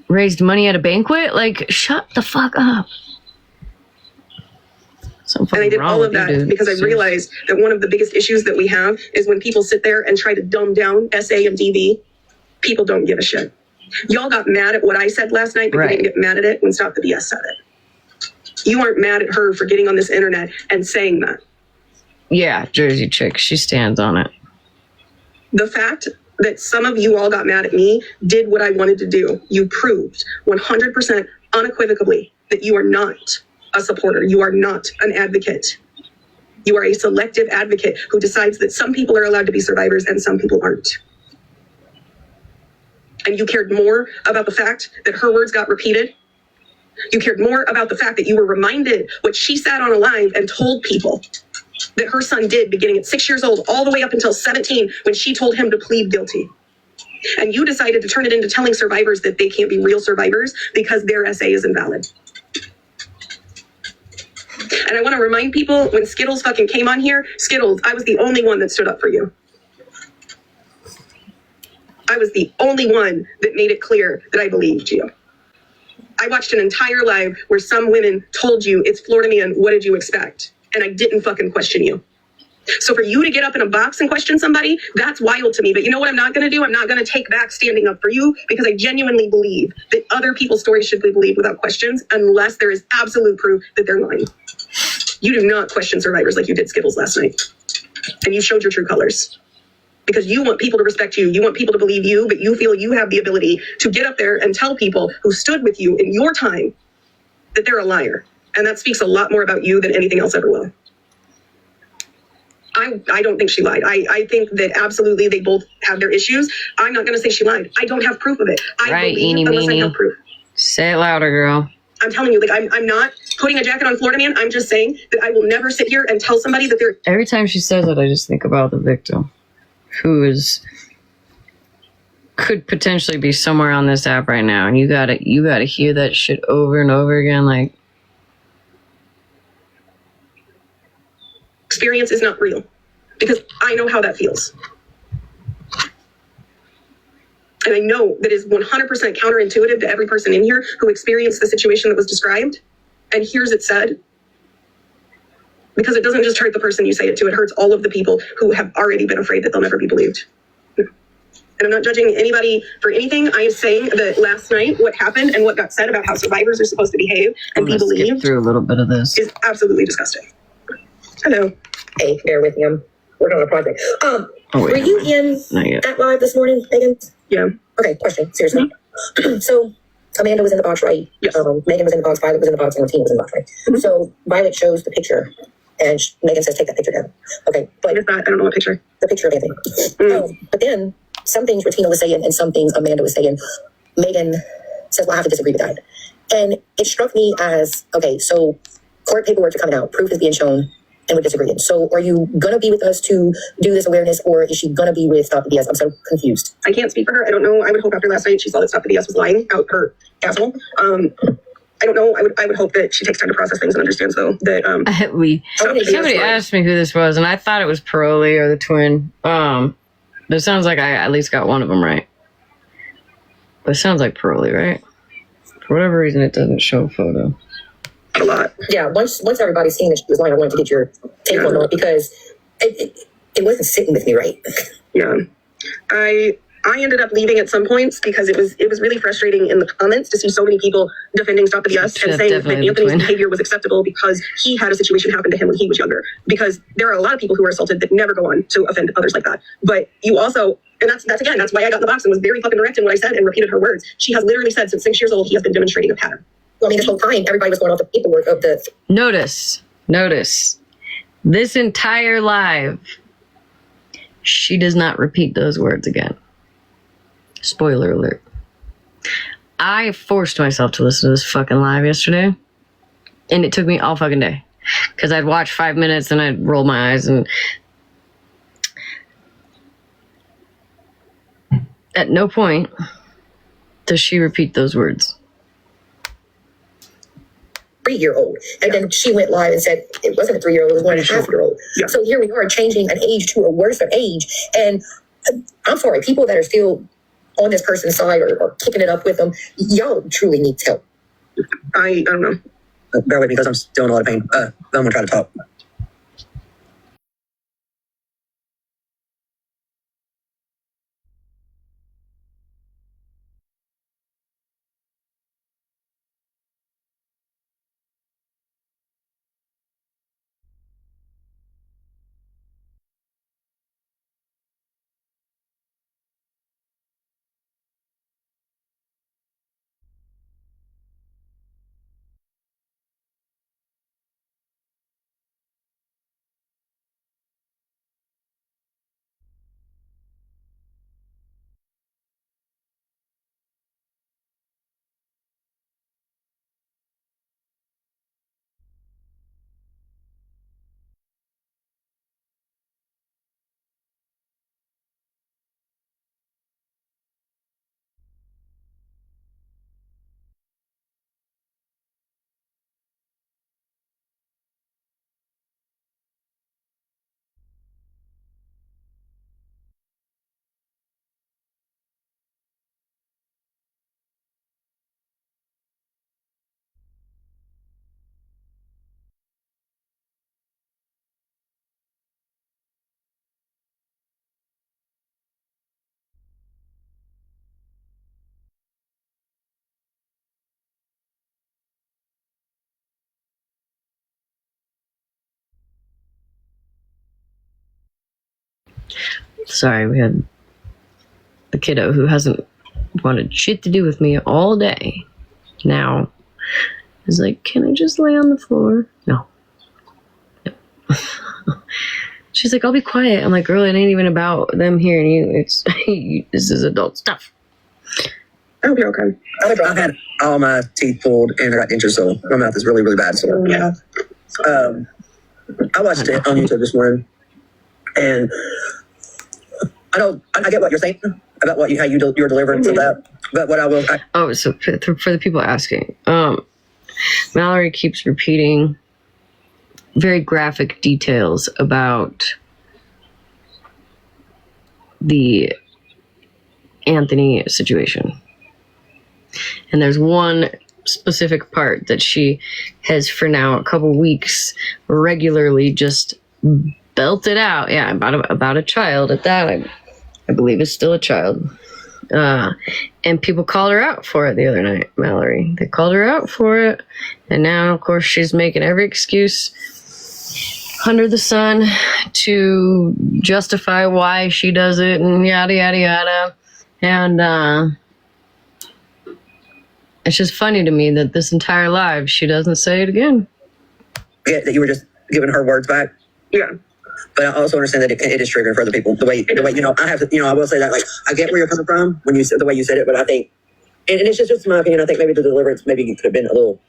raised money at a banquet. Like, shut the fuck up. And I did all of that because I realized that one of the biggest issues that we have is when people sit there and try to dumb down SA and DV, people don't give a shit. Y'all got mad at what I said last night, but you didn't get mad at it when Stop the BS said it. You aren't mad at her for getting on this internet and saying that. Yeah, Jersey chick, she stands on it. The fact that some of you all got mad at me did what I wanted to do. You proved 100% unequivocally that you are not a supporter. You are not an advocate. You are a selective advocate who decides that some people are allowed to be survivors and some people aren't. And you cared more about the fact that her words got repeated. You cared more about the fact that you were reminded what she sat on a live and told people that her son did beginning at 6 years old all the way up until 17 when she told him to plead guilty. And you decided to turn it into telling survivors that they can't be real survivors because their essay is invalid. And I want to remind people, when Skittles fucking came on here, Skittles, I was the only one that stood up for you. I was the only one that made it clear that I believed you. I watched an entire live where some women told you, it's Florida man, what did you expect? And I didn't fucking question you. So for you to get up in a box and question somebody, that's wild to me. But you know what I'm not going to do? I'm not going to take back standing up for you, because I genuinely believe that other people's stories should be believed without questions unless there is absolute proof that they're lying. You do not question survivors like you did Skittles last night. And you showed your true colors. Because you want people to respect you. You want people to believe you, but you feel you have the ability to get up there and tell people who stood with you in your time that they're a liar. And that speaks a lot more about you than anything else ever will. I don't think she lied. I think that absolutely they both have their issues. I'm not going to say she lied. I don't have proof of it. I believe unless I have proof. Say it louder, girl. I'm telling you, like, I'm not putting a jacket on Florida man. I'm just saying that I will never sit here and tell somebody that they're... Every time she says it, I just think about the victim, who could potentially be somewhere on this app right now, and you gotta hear that shit over and over again. Like, experience is not real, because I know how that feels. And I know that is 100% counterintuitive to every person in here who experienced the situation that was described and hears it said. Because it doesn't just hurt the person you say it to, it hurts all of the people who have already been afraid that they'll never be believed. And I'm not judging anybody for anything. I am saying that last night, what happened and what got said about how survivors are supposed to behave and be believed, skip through a little bit of this, is absolutely disgusting. Hello. Hey, bear with me. I'm working on a project. Were you in that live this morning, Megan? Yeah. Okay, question. Seriously. So Amanda was in the box, right? Yes. Megan was in the box, Violet was in the box, and Tina was in the box, right? Mm-hmm. So Violet shows the picture, and Megan says, take that picture down. Okay, but I don't know what picture. The picture of Anthony. But then some things Tina was saying and some things Amanda was saying, Megan says, well, I have to disagree with that. And it struck me as, okay, so court paperwork are coming out, proof is being shown, and we're disagreeing. So are you going to be with us to do this awareness, or is she going to be with Stop the BS? I'm so confused. I can't speak for her. I don't know. I would hope after last night she saw that Stop the BS was lying out her asshole. I don't know. I would hope that she takes time to process things and understands, though, that... somebody asked me who this was, and I thought it was Paroli or the twin. But it sounds like I at least got one of them right. But it sounds like Paroli, right? For whatever reason, it doesn't show a photo. A lot. Yeah, once everybody's seen that she was lying, I wanted to get your take on it, because it wasn't sitting with me right. Yeah. I ended up leaving at some points because it was really frustrating in the comments to see so many people defending Stop the BS and saying that Anthony's behavior was acceptable because he had a situation happen to him when he was younger. Because there are a lot of people who are assaulted that never go on to offend others like that. But you also, and that's why I got in the box and was very fucking direct in what I said and repeated her words. She has literally said since 6 years old he has been demonstrating a pattern. Well, I mean, this whole time everybody was going off the paperwork of the... Notice. This entire live, she does not repeat those words again. Spoiler alert. I forced myself to listen to this fucking live yesterday, and it took me all fucking day, because I'd watch 5 minutes and I'd roll my eyes, and at no point does she repeat those words. 3-year-old, and then she went live and said it wasn't a 3-year-old, it was 1.5-year-old. Yeah. So here we are changing an age to a worse age, and I'm sorry, people that are still on this person's side or kicking it up with them, y'all truly need help. I don't know. Bear with me because I'm still in a lot of pain. I'm gonna try to talk. Sorry, we had the kiddo who hasn't wanted shit to do with me all day. Now is like, can I just lay on the floor? No. She's like, I'll be quiet. I'm like, girl, it ain't even about them hearing you. It's this is adult stuff. I hope you're okay. I've had all my teeth pulled and I got dentures, so my mouth is really, really bad. So Yeah. I watched it on YouTube this morning, and I get what you're saying about your deliverance of that. But what I will, So for the people asking, Mallory keeps repeating very graphic details about the Anthony situation. And there's one specific part that she has for now a couple weeks regularly just belted out. Yeah, about a child at that. I believe is still a child. And people called her out for it the other night, Mallory. They called her out for it. And now, of course, she's making every excuse under the sun to justify why she does it and yada, yada, yada. And it's just funny to me that this entire live, she doesn't say it again. Yeah, that you were just giving her words back. Yeah. But I also understand that it is triggering for other people. The way I will say that, like, I get where you're coming from when you said the way you said it, but I think, and it's just my opinion. I think maybe the deliverance maybe could have been a little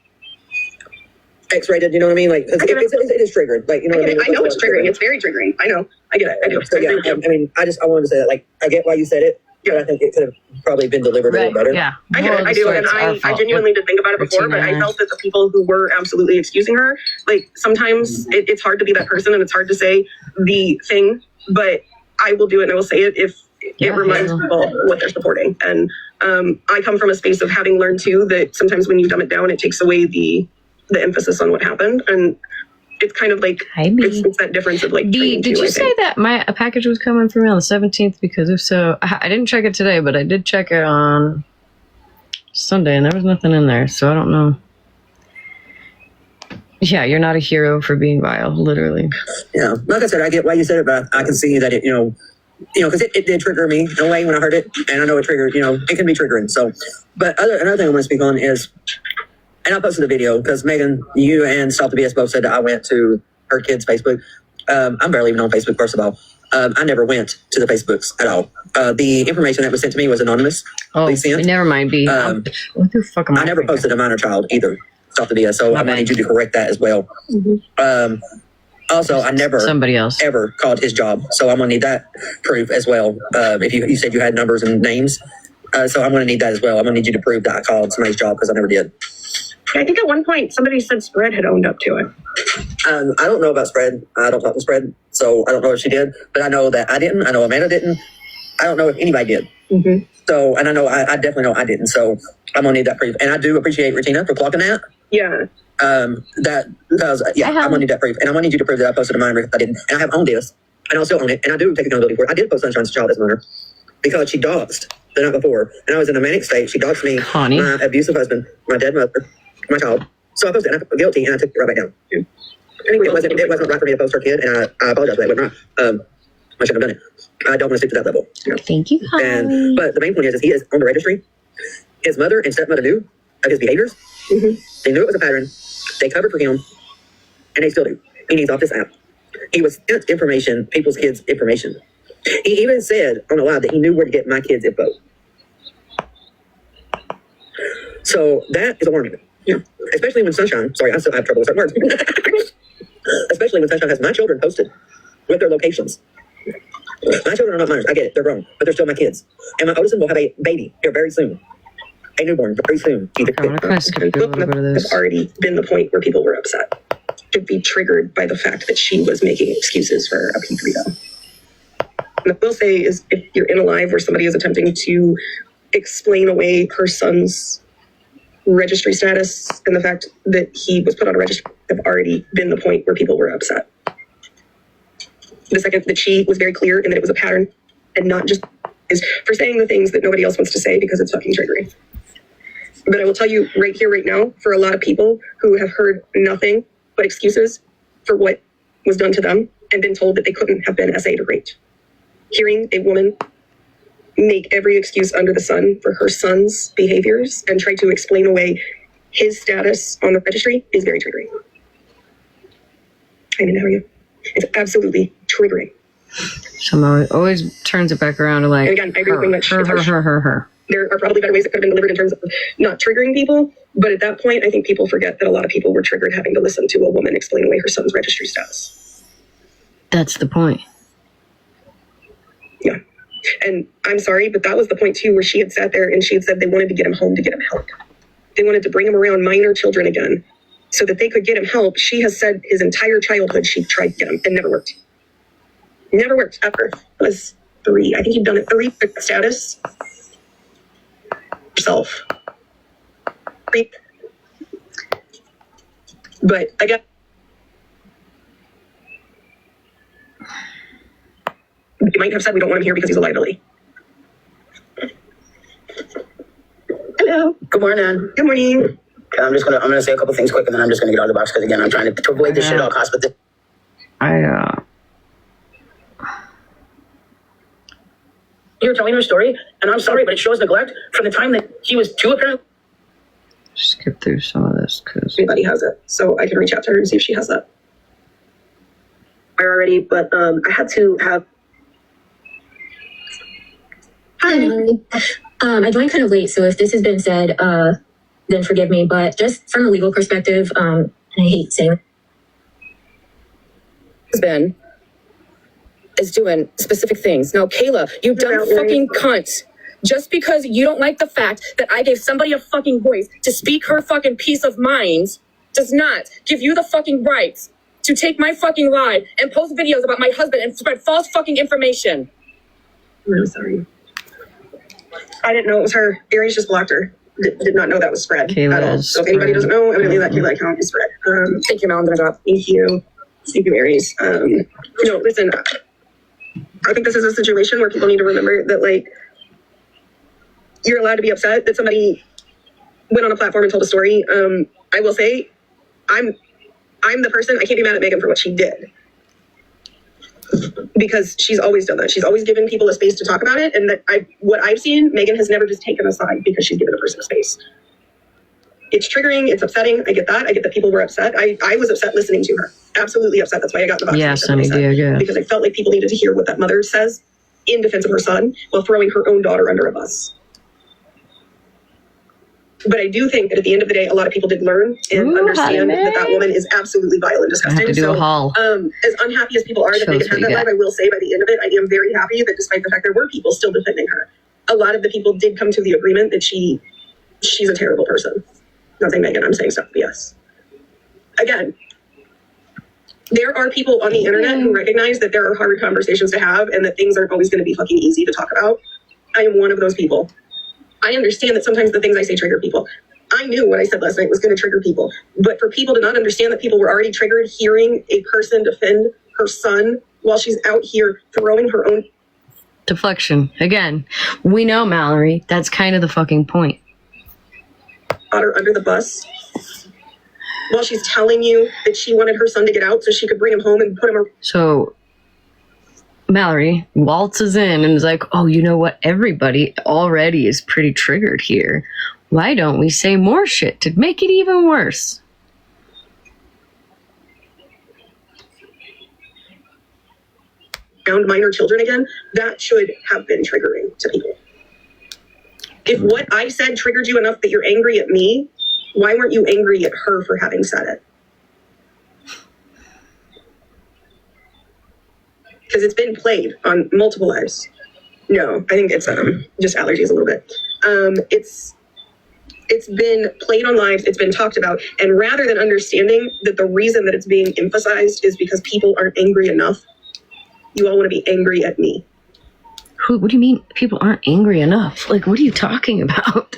X-rated. You know what I mean? Like, it is triggered. Like, you know what I mean? I know it's triggering. It's very triggering. I know. I get it. I do. So yeah, I mean, I wanted to say that, like, I get why you said it, but I think it could have probably been delivered a little better. Yeah. I get it. I do. And I genuinely did think about it before, but I felt that the people who were absolutely excusing her, like, sometimes it's hard to be that person and it's hard to say the thing, but I will do it and I will say it if it reminds people what they're supporting. And I come from a space of having learned too that sometimes when you dumb it down, it takes away the emphasis on what happened. And it's kind of like, it's that difference of like, did you say that a package was coming for me on the 17th? Because if so, I didn't check it today, but I did check it on Sunday and there was nothing in there. So I don't know. Yeah, you're not a hero for being vile, literally. Yeah, like I said, I get why you said it, but I can see that it, because it did trigger me in a way when I heard it, and I know it triggered, it can be triggering. So, but another thing I want to speak on is, and I posted a video because Megan, you and Stop the BS both said that I went to her kid's Facebook. I'm barely even on Facebook, first of all. I never went to the Facebooks at all. The information that was sent to me was anonymous. Oh, never mind, B. What the fuck am I never posted a minor child either. Stop the BS. So I need you to correct that as well. Mm-hmm. Also, I never ever called his job. So I'm going to need that proof as well. If you said you had numbers and names. So I'm going to need that as well. I'm going to need you to prove that I called somebody's job because I never did. I think at one point somebody said Spread had owned up to it. I don't know about Spread. I don't talk to Spread. So I don't know if she did. But I know that I didn't. I know Amanda didn't. I don't know if anybody did. Mm-hmm. So, and I know I definitely know I didn't. So I'm going to need that proof. And I do appreciate Regina for clocking that. Yeah. I'm gonna need that proof, and I'm gonna need you to prove that I posted a minor if I didn't, and I have owned this, and I'll still own it, and I do take accountability for it. I did post Sunshine's child as a minor because she doxed the night before, and I was in a manic state. She doxed me, Connie. My abusive husband, my dead mother, my child. So I posted, and I felt guilty, and I took it right back down. It wasn't right for me to post her kid, and I apologize for that. It wasn't right. I shouldn't have done it. I don't want to stick to that level. Thank you, Connie. But the main point is he is on the registry. His mother and stepmother knew of his behaviors. Mm-hmm. They knew it was a pattern. They covered for him, and they still do. He needs off this app. He was sent information, people's kids' information. He even said on the live that he knew where to get my kids' info. So that is alarming. Yeah. Especially when Sunshine, sorry, I still have trouble with certain words. Especially when Sunshine has my children posted with their locations. My children are not minors. I get it. They're grown, but they're still my kids. And my oldest son will have a baby here very soon. A newborn very soon. Have already been the point where people were upset to be triggered by the fact that she was making excuses for a P3O. And what we'll say is if you're in a live where somebody is attempting to explain away her son's registry status and the fact that he was put on a registry, have already been the point where people were upset. The second that she was very clear and that it was a pattern and not just is for saying the things that nobody else wants to say because it's fucking triggering. But I will tell you right here, right now, for a lot of people who have heard nothing but excuses for what was done to them and been told that they couldn't have been SA'd or raped. hearing a woman make every excuse under the sun for her son's behaviors and try to explain away his status on the registry is very triggering. I mean, how are you? It's absolutely triggering. Somehow always turns it back around to like, and again, I agree with much. her. There are probably better ways that could have been delivered in terms of not triggering people, but at that point, I think people forget that a lot of people were triggered having to listen to a woman explain away her son's registry status. That's the point. Yeah. And I'm sorry, but that was the point too, where she had sat there and she had said they wanted to get him home to get him help. They wanted to bring him around minor children again so that they could get him help. She has said his entire childhood she tried to get him and never worked. Never worked ever. It was 3. I think you've done it 3 status. Yourself. 3. But I got. You might have said we don't want him here because he's a liability. Hello. Good morning. Good morning. I'm gonna say a couple things quick, and then I'm just gonna get out of the box because again, I'm trying to avoid this shit at all costs. But you're telling her story, and I'm sorry, but it shows neglect from the time that he was 2, apparently. Skip through some of this because Everybody has it, so I can reach out to her and see if she has that. Already, but I had to have. Hi, Mallory. I joined kind of late, so if this has been said, then forgive me. But just from a legal perspective, and I hate saying husband is doing specific things. Now, Kayla, you dumb fucking cunt. Just because you don't like the fact that I gave somebody a fucking voice to speak her fucking peace of mind does not give you the fucking right to take my fucking live and post videos about my husband and spread false fucking information. I'm sorry. I didn't know it was her. Aries just blocked her. Did not know that was spread at all. So if anybody doesn't know, I'm gonna leave that Kayla account is spread. Thank you, Mel. I'm gonna drop. Thank you. Thank you, Aries. No, listen. I think this is a situation where people need to remember that, like, you're allowed to be upset that somebody went on a platform and told a story. I will say, I'm the person. I can't be mad at Megan for what she did, because she's always done that. She's always given people a space to talk about it, and what I've seen, Megan has never just taken a side because she's given a person a space. It's triggering. It's upsetting. I get that. I get that people were upset. I was upset listening to her. Absolutely upset. That's why I got the box. Yeah, Sunny D, I guess. Because I felt like people needed to hear what that mother says in defense of her son while throwing her own daughter under a bus. But I do think that at the end of the day, a lot of people did learn and understand that woman is absolutely vile and disgusting. I have to do a haul. As unhappy as people are that Megan had that live, I will say by the end of it, I am very happy that despite the fact there were people still defending her, a lot of the people did come to the agreement that she's a terrible person. Not saying Megan, I'm saying stuff BS. Again, there are people on the internet who recognize that there are hard conversations to have and that things aren't always going to be fucking easy to talk about. I am one of those people. I understand that sometimes the things I say trigger people. I knew what I said last night was going to trigger people. But for people to not understand that people were already triggered hearing a person defend her son while she's out here throwing her own deflection. Again, we know, Mallory, that's kind of the fucking point. daughter under the bus while she's telling you that she wanted her son to get out so she could bring him home and put him around. So Mallory waltzes in and is like, oh, you know what? Everybody already is pretty triggered here. Why don't we say more shit to make it even worse? Around minor children again, that should have been triggering to people. If what I said triggered you enough that you're angry at me, why weren't you angry at her for having said it? Because it's been played on multiple lives. No, I think it's just allergies a little bit. It's been played on lives. It's been talked about. And rather than understanding that the reason that it's being emphasized is because people aren't angry enough, you all want to be angry at me. What do you mean people aren't angry enough? Like, what are you talking about?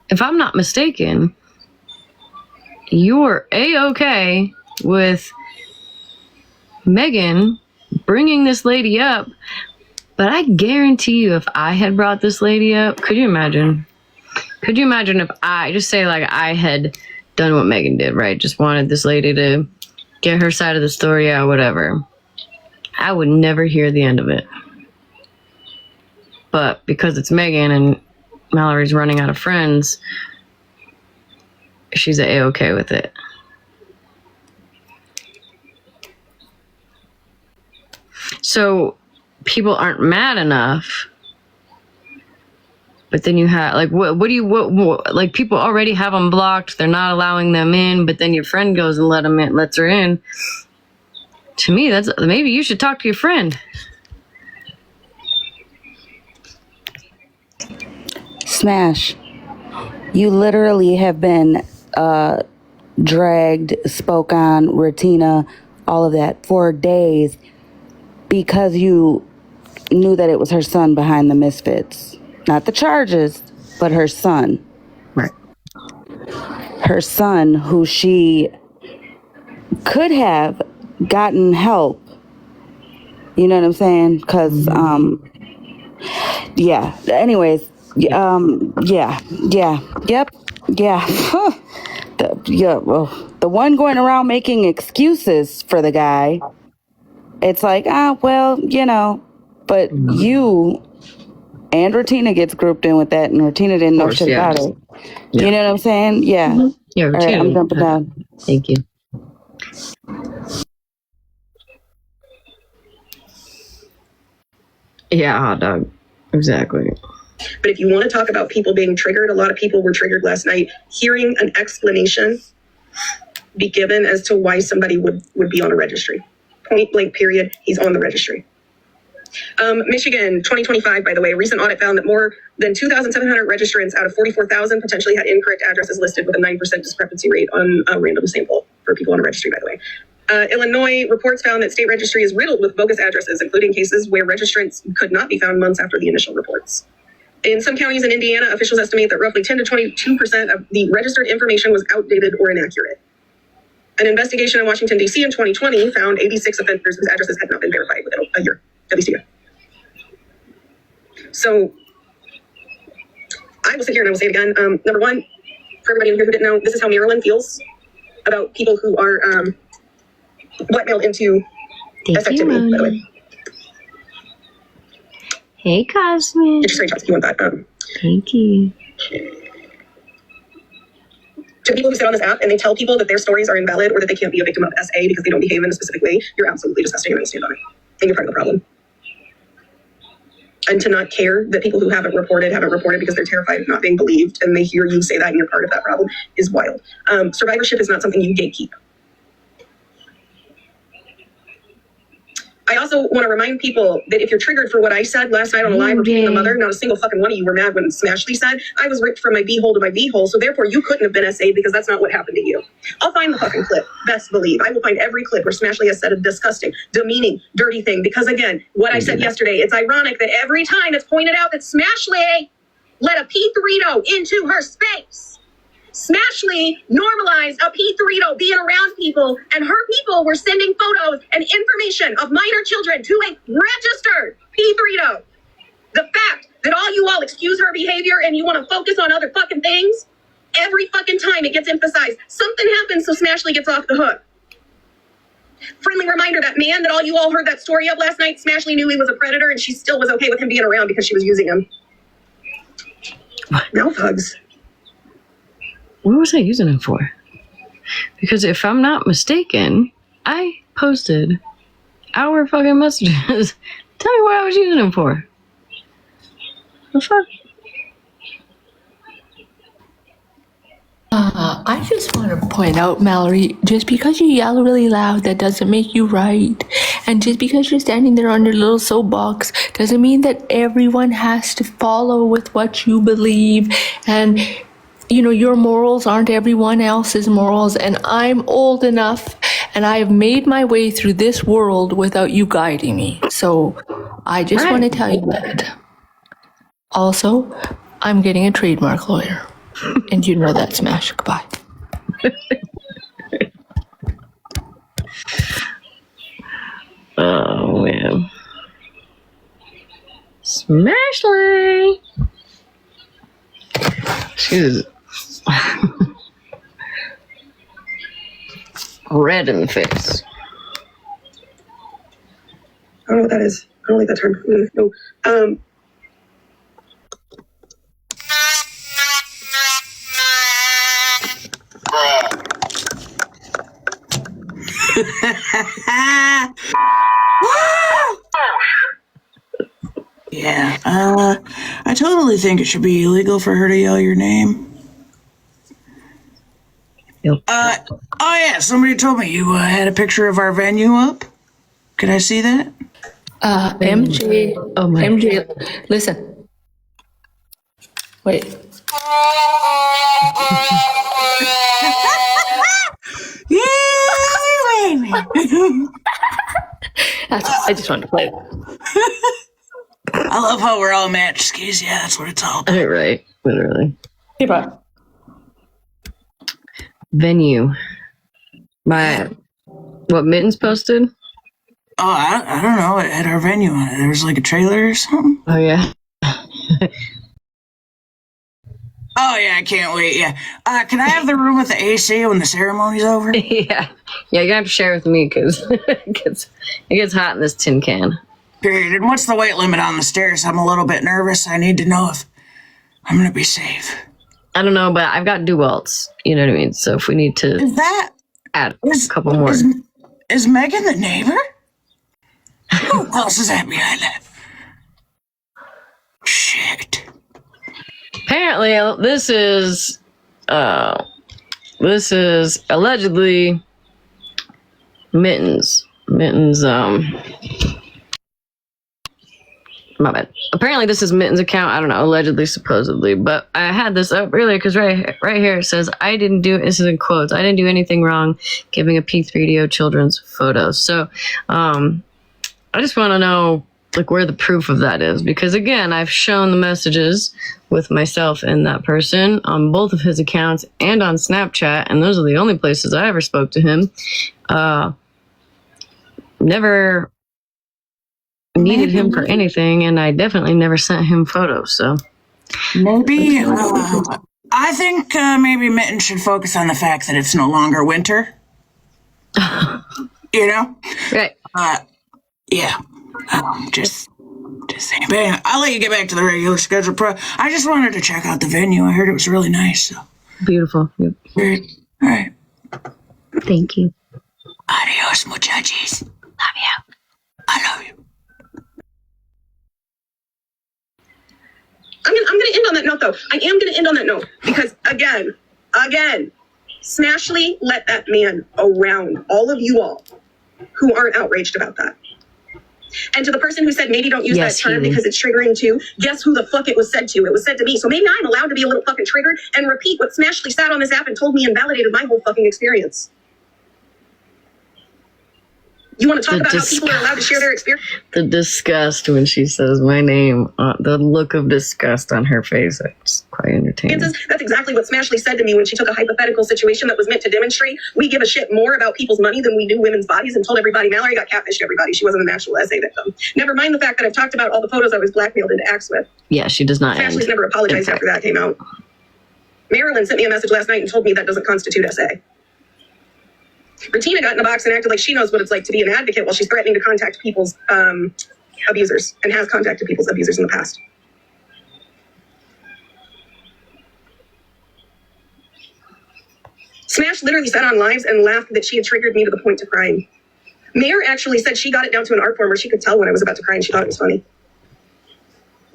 If I'm not mistaken, you're A-okay with Megan bringing this lady up, but I guarantee you if I had brought this lady up, could you imagine? Could you imagine if I, just say like I had done what Megan did, right? Just wanted this lady to get her side of the story out, whatever. I would never hear the end of it. But because it's Megan and Mallory's running out of friends, she's A-okay with it. So people aren't mad enough, but then you have like what like people already have them blocked, they're not allowing them in, but then your friend goes and lets her in. To me, that's maybe you should talk to your friend. Smash, you literally have been dragged, spoke on, Retina, all of that for days because you knew that it was her son behind the misfits. Not the charges, but her son. Right. Her son, who she could have gotten help. You know what I'm saying? Because, yeah. Anyways, yep. The one going around making excuses for the guy. It's like, well, you know, but you and Retina gets grouped in with that, and Retina didn't know shit about it. Yeah. You know what I'm saying? Yeah. Mm-hmm. Yeah, Retina. All right, I'm jumping down. Thank you. Yeah, hot dog. Exactly. But if you want to talk about people being triggered, a lot of people were triggered last night. Hearing an explanation be given as to why somebody would be on a registry. Point blank period, he's on the registry. Michigan, 2025, by the way, a recent audit found that more than 2,700 registrants out of 44,000 potentially had incorrect addresses listed with a 9% discrepancy rate on a random sample for people on a registry, by the way. Illinois reports found that state registry is riddled with bogus addresses, including cases where registrants could not be found months after the initial reports. In some counties in Indiana, officials estimate that roughly 10 to 22% of the registered information was outdated or inaccurate. An investigation in Washington, D.C. in 2020 found 86 offenders whose addresses had not been verified within a year, at least a year. So I will sit here and I will say it again. Number one, for everybody in here who didn't know, this is how Maryland feels about people who are blackmailed into effectively, by the way. Hey, Cosmic. Get your screenshots if you want that. Thank you. To people who sit on this app and they tell people that their stories are invalid or that they can't be a victim of SA because they don't behave in a specific way, you're absolutely disgusting and I stand on it. And you're part of the problem. And to not care that people who haven't reported because they're terrified of not being believed and they hear you say that and you're part of that problem is wild. Survivorship is not something you gatekeep. I also want to remind people that if you're triggered for what I said last night on a live repeating the mother, not a single fucking one of you were mad when Smashley said I was ripped from my B-hole to my V-hole, so therefore you couldn't have been SA because that's not what happened to you. I'll find the fucking clip, best believe. I will find every clip where Smashley has said a disgusting, demeaning, dirty thing because again, what I said yesterday, it's ironic that every time it's pointed out that Smashley let a P3 into her space. Smashley normalized a P3 being around people, and her people were sending photos and information of minor children to a registered P3. The fact that all you all excuse her behavior and you want to focus on other fucking things, every fucking time it gets emphasized. Something happens so Smashley gets off the hook. Friendly reminder, that man that all you all heard that story of last night, Smashley knew he was a predator and she still was okay with him being around because she was using him. Mouth hugs. What was I using him for? Because if I'm not mistaken, I posted our fucking messages. Tell me what I was using him for. The fuck? I just want to point out, Mallory, just because you yell really loud, that doesn't make you right. And just because you're standing there on your little soapbox doesn't mean that everyone has to follow with what you believe. And you know, your morals aren't everyone else's morals, and I'm old enough and I have made my way through this world without you guiding me. So I just want to tell you that. Also, I'm getting a trademark lawyer. And you know that, Smash. Goodbye. Oh, man. Smashley! She's... red in the face. I don't know what that is. I don't like that term. No. Yeah, I totally think it should be illegal for her to yell your name. Yep. Oh yeah, somebody told me you had a picture of our venue up. Could I see that? MJ. Oh my. MJ, listen. Wait. I just wanted to play. I love how we're all match skis. Yeah, that's what it's all about. Right, literally. Hey, bro. Venue. What Mittens posted? Oh, I don't know. It had our venue on it. There was like a trailer or something. Oh yeah. Oh yeah, I can't wait. Yeah. Can I have the room with the AC when the ceremony's over? Yeah. Yeah, you're gonna have to share with me because it gets hot in this tin can. Period. And what's the weight limit on the stairs? I'm a little bit nervous. I need to know if I'm gonna be safe. I don't know, but I've got DeWalt's. You know what I mean? So if we need to add a couple more. Is Megan the neighbor? Who else is that behind that? Shit. Apparently, this is allegedly Mittens. My bad. Apparently, this is Mittens' account. I don't know, allegedly, supposedly. But I had this up earlier because right here it says, this is in quotes, I didn't do anything wrong giving a P3DO children's photos. So I just want to know like where the proof of that is. Because again, I've shown the messages with myself and that person on both of his accounts and on Snapchat. And those are the only places I ever spoke to him. Never needed him for anything, and I definitely never sent him photos. So maybe I think maybe Mitten should focus on the fact that it's no longer winter. You know, right? Yeah. Just saying. But anyway, I'll let you get back to the regular schedule. I just wanted to check out the venue. I heard it was really nice. So beautiful. Yep. All right. Thank you. Adios, muchachos. Love you. I love you. I'm gonna end on that note, though. I am gonna end on that note because again, Smashly let that man around all of you all who aren't outraged about that. And to the person who said maybe don't use that term because it's triggering too, guess who the fuck it was said to? It was said to me. So maybe I'm allowed to be a little fucking triggered and repeat what Smashly sat on this app and told me and validated my whole fucking experience. You want to talk about how people are allowed to share their experience? The disgust when she says my name, the look of disgust on her face, it's quite entertaining. That's exactly what Smashly said to me when she took a hypothetical situation that was meant to demonstrate we give a shit more about people's money than we do women's bodies and told everybody Mallorie got catfished, everybody. She wasn't an actual essay victim. Never mind the fact that I've talked about all the photos I was blackmailed into acts with. Yeah, she does not. Smashly's never apologized after that came out. Marilyn sent me a message last night and told me that doesn't constitute essay. Bettina got in the box and acted like she knows what it's like to be an advocate while she's threatening to contact people's abusers and has contacted people's abusers in the past. Smash literally sat on lives and laughed that she had triggered me to the point to crying. Mayor actually said she got it down to an art form where she could tell when I was about to cry and she thought it was funny.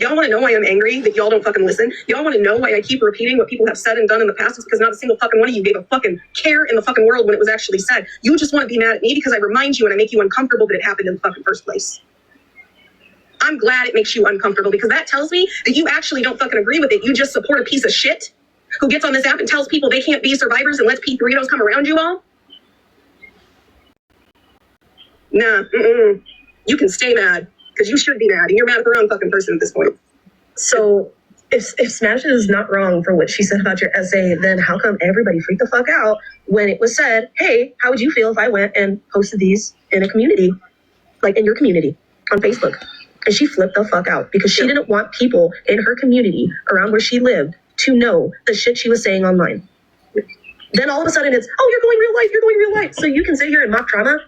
Y'all want to know why I'm angry that y'all don't fucking listen? Y'all want to know why I keep repeating what people have said and done in the past? It's because not a single fucking one of you gave a fucking care in the fucking world when it was actually said. You just want to be mad at me because I remind you and I make you uncomfortable that it happened in the fucking first place. I'm glad it makes you uncomfortable because that tells me that you actually don't fucking agree with it. You just support a piece of shit who gets on this app and tells people they can't be survivors and lets P3Dos come around you all. Nah, you can stay mad. Because you should be mad, and you're mad at the wrong fucking person at this point. So, if Smash is not wrong for what she said about your essay, then how come everybody freaked the fuck out when it was said, hey, how would you feel if I went and posted these in a community, like in your community, on Facebook? And she flipped the fuck out because she didn't want people in her community around where she lived to know the shit she was saying online. Then all of a sudden it's, oh, you're going real life, you're going real life. So you can sit here and mock trauma.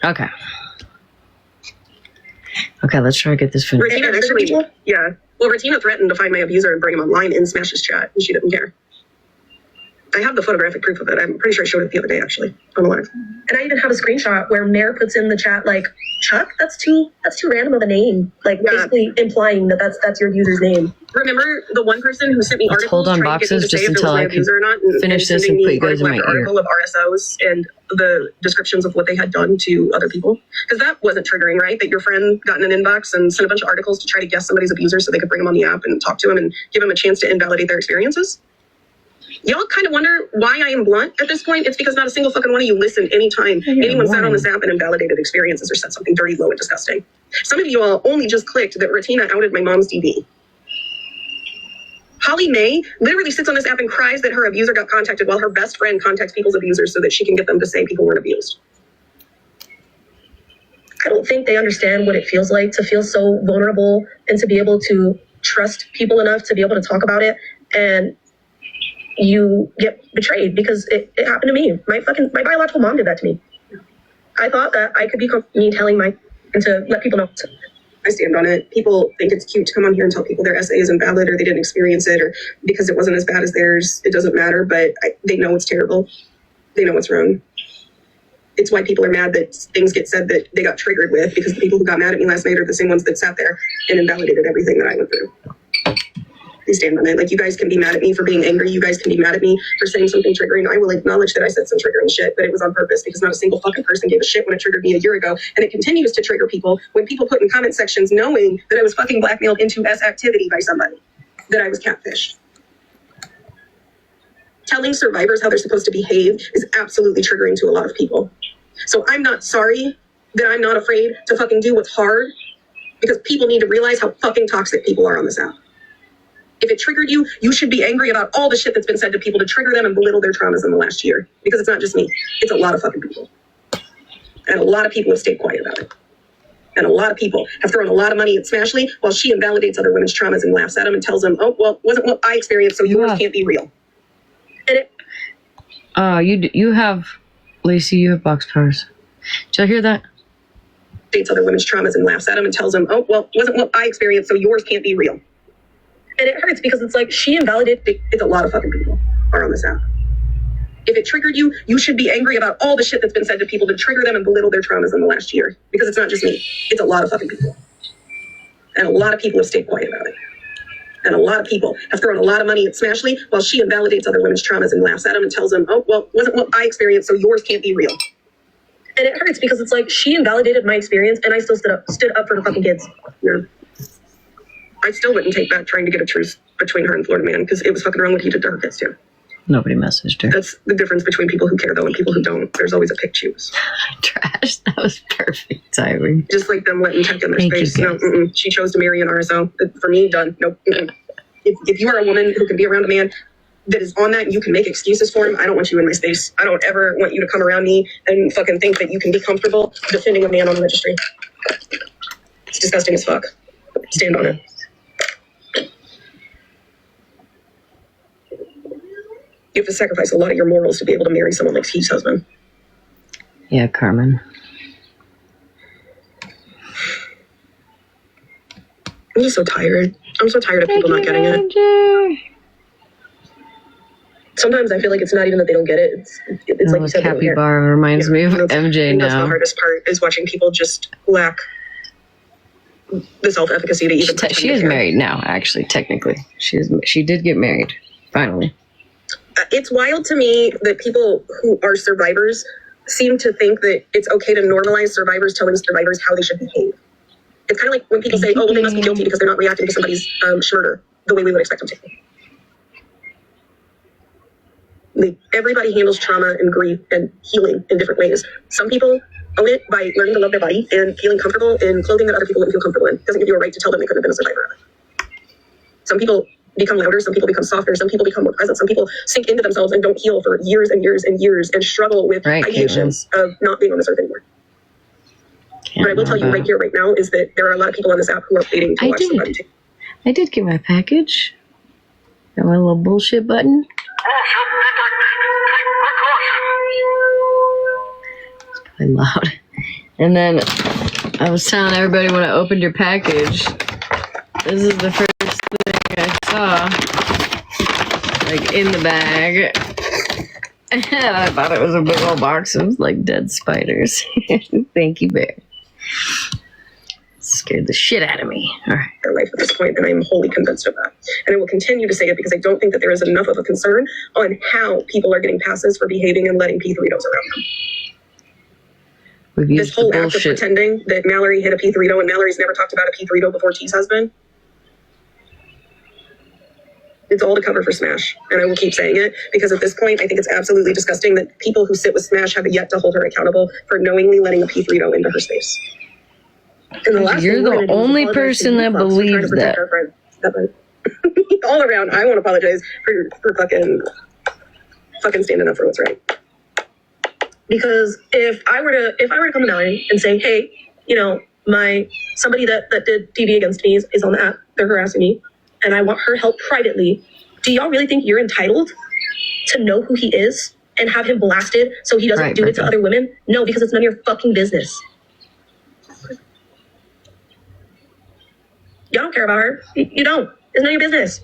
Okay. Okay, let's try to get this finished. Regina actually, yeah. Well, Regina threatened to find my abuser and bring him online in Smash's chat, and she didn't care. I have the photographic proof of it. I'm pretty sure I showed it the other day, actually, on the live. And I even have a screenshot where Mare puts in the chat like, Chuck, that's too random of a name. Like basically implying that that's your abuser's name. Remember the one person who sent me Let's articles hold on trying to get me boxes to say just if it was until my I can abuser or not, and finish this sending and put me you guys in my article after ear. article of RSOs and the descriptions of what they had done to other people. Because that wasn't triggering, right? That your friend got in an inbox and sent a bunch of articles to try to guess somebody's abuser so they could bring them on the app and talk to them and give them a chance to invalidate their experiences. Y'all kind of wonder why I am blunt at this point. It's because not a single fucking one of you listened anytime anyone sat on this app and invalidated experiences or said something dirty, low, and disgusting. Some of you all only just clicked that Retina outed my mom's DB. Holly May literally sits on this app and cries that her abuser got contacted while her best friend contacts people's abusers so that she can get them to say people weren't abused. I don't think they understand what it feels like to feel so vulnerable and to be able to trust people enough to be able to talk about it, and you get betrayed because it happened to me. My biological mom did that to me. I thought that I could become me telling and to let people know. I stand on it. People think it's cute to come on here and tell people their essay is invalid or they didn't experience it or because it wasn't as bad as theirs. It doesn't matter, but they know it's terrible. They know it's wrong. It's why people are mad that things get said that they got triggered with, because the people who got mad at me last night are the same ones that sat there and invalidated everything that I went through. I stand on it. Like, you guys can be mad at me for being angry. You guys can be mad at me for saying something triggering. I will acknowledge that I said some triggering shit, but it was on purpose because not a single fucking person gave a shit when it triggered me a year ago. And it continues to trigger people when people put in comment sections knowing that I was fucking blackmailed into S activity by somebody, that I was catfished. Telling survivors how they're supposed to behave is absolutely triggering to a lot of people. So I'm not sorry that I'm not afraid to fucking do what's hard, because people need to realize how fucking toxic people are on this app. If it triggered you, you should be angry about all the shit that's been said to people to trigger them and belittle their traumas in the last year. Because it's not just me. It's a lot of fucking people. And a lot of people have stayed quiet about it. And a lot of people have thrown a lot of money at Smashley while she invalidates other women's traumas and laughs at them and tells them, oh, well, wasn't what I experienced, so yours can't be real. And you have, Lacey, you have box cars. Did y'all hear that? Dates other women's traumas and laughs at them and tells them, oh, well, wasn't what I experienced, so yours can't be real. And it hurts because it's like she invalidated. It's a lot of fucking people are on this app. If it triggered you, you should be angry about all the shit that's been said to people to trigger them and belittle their traumas in the last year. Because it's not just me. It's a lot of fucking people. And a lot of people have stayed quiet about it. And a lot of people have thrown a lot of money at Smashley while she invalidates other women's traumas and laughs at them and tells them, oh, well, wasn't what I experienced, so yours can't be real. And it hurts because it's like she invalidated my experience and I still stood up for the fucking kids. Yeah. I still wouldn't take that trying to get a truce between her and Florida Man, because it was fucking wrong what he did to her kids too. Nobody messaged her. That's the difference between people who care though and people who don't. There's always a pick choose. Trash. That was perfect timing. Just like them letting tech in their Thank space. you, No, she chose to marry an RSO. For me, done. Nope. If you are a woman who can be around a man that is on that and you can make excuses for him, I don't want you in my space. I don't ever want you to come around me and fucking think that you can be comfortable defending a man on the registry. It's disgusting as fuck. Stand on it. You have to sacrifice a lot of your morals to be able to marry someone like Steve's husband. Yeah, Carmen. I'm just so tired. I'm so tired of people not getting it. Sometimes I feel like it's not even that they don't get it. It's like you said, Capybara reminds me of MJ That's the now. hardest part, is watching people just lack the self-efficacy to even. She is married now, actually, technically. She did get married, finally. It's wild to me that people who are survivors seem to think that it's okay to normalize survivors telling survivors how they should behave. It's kind of like when people say, oh, well, they must be guilty because they're not reacting to somebody's murder the way we would expect them to. Everybody handles trauma and grief and healing in different ways. Some people own it by learning to love their body and feeling comfortable in clothing that other people wouldn't feel comfortable in. It doesn't give you a right to tell them they couldn't have been a survivor of it. Some people become louder, some people become softer, some people become more present, some people sink into themselves and don't heal for years and years and years and struggle with ideations of not being on this earth anymore. But I will tell you right here, right now, is that there are a lot of people on this app who are waiting to watch somebody take. I did get my package. Got my little bullshit button. It's probably loud. And then I was telling everybody when I opened your package, this is the first thing I saw, like, in the bag. And I thought it was a big old box of, like, dead spiders. Thank you, Bear. Scared the shit out of me. All right. Their life at this point, and I'm wholly convinced of that. And I will continue to say it because I don't think that there is enough of a concern on how people are getting passes for behaving and letting P3Os around them. This whole act of pretending that Mallory hit a P3O and Mallory's never talked about a P3O before T's husband. It's all to cover for Smash. And I will keep saying it because at this point, I think it's absolutely disgusting that people who sit with Smash have yet to hold her accountable for knowingly letting a P3O into her space. And the last You're the only person that believes that. All around, I want to apologize for fucking standing up for what's right. Because if I were to come to Mallory and say, hey, you know, somebody that did DV against me is on the app, they're harassing me, and I want her help privately, do y'all really think you're entitled to know who he is and have him blasted so he doesn't do it to other women? No, because it's none of your fucking business. Y'all don't care about her. You don't. It's none of your business.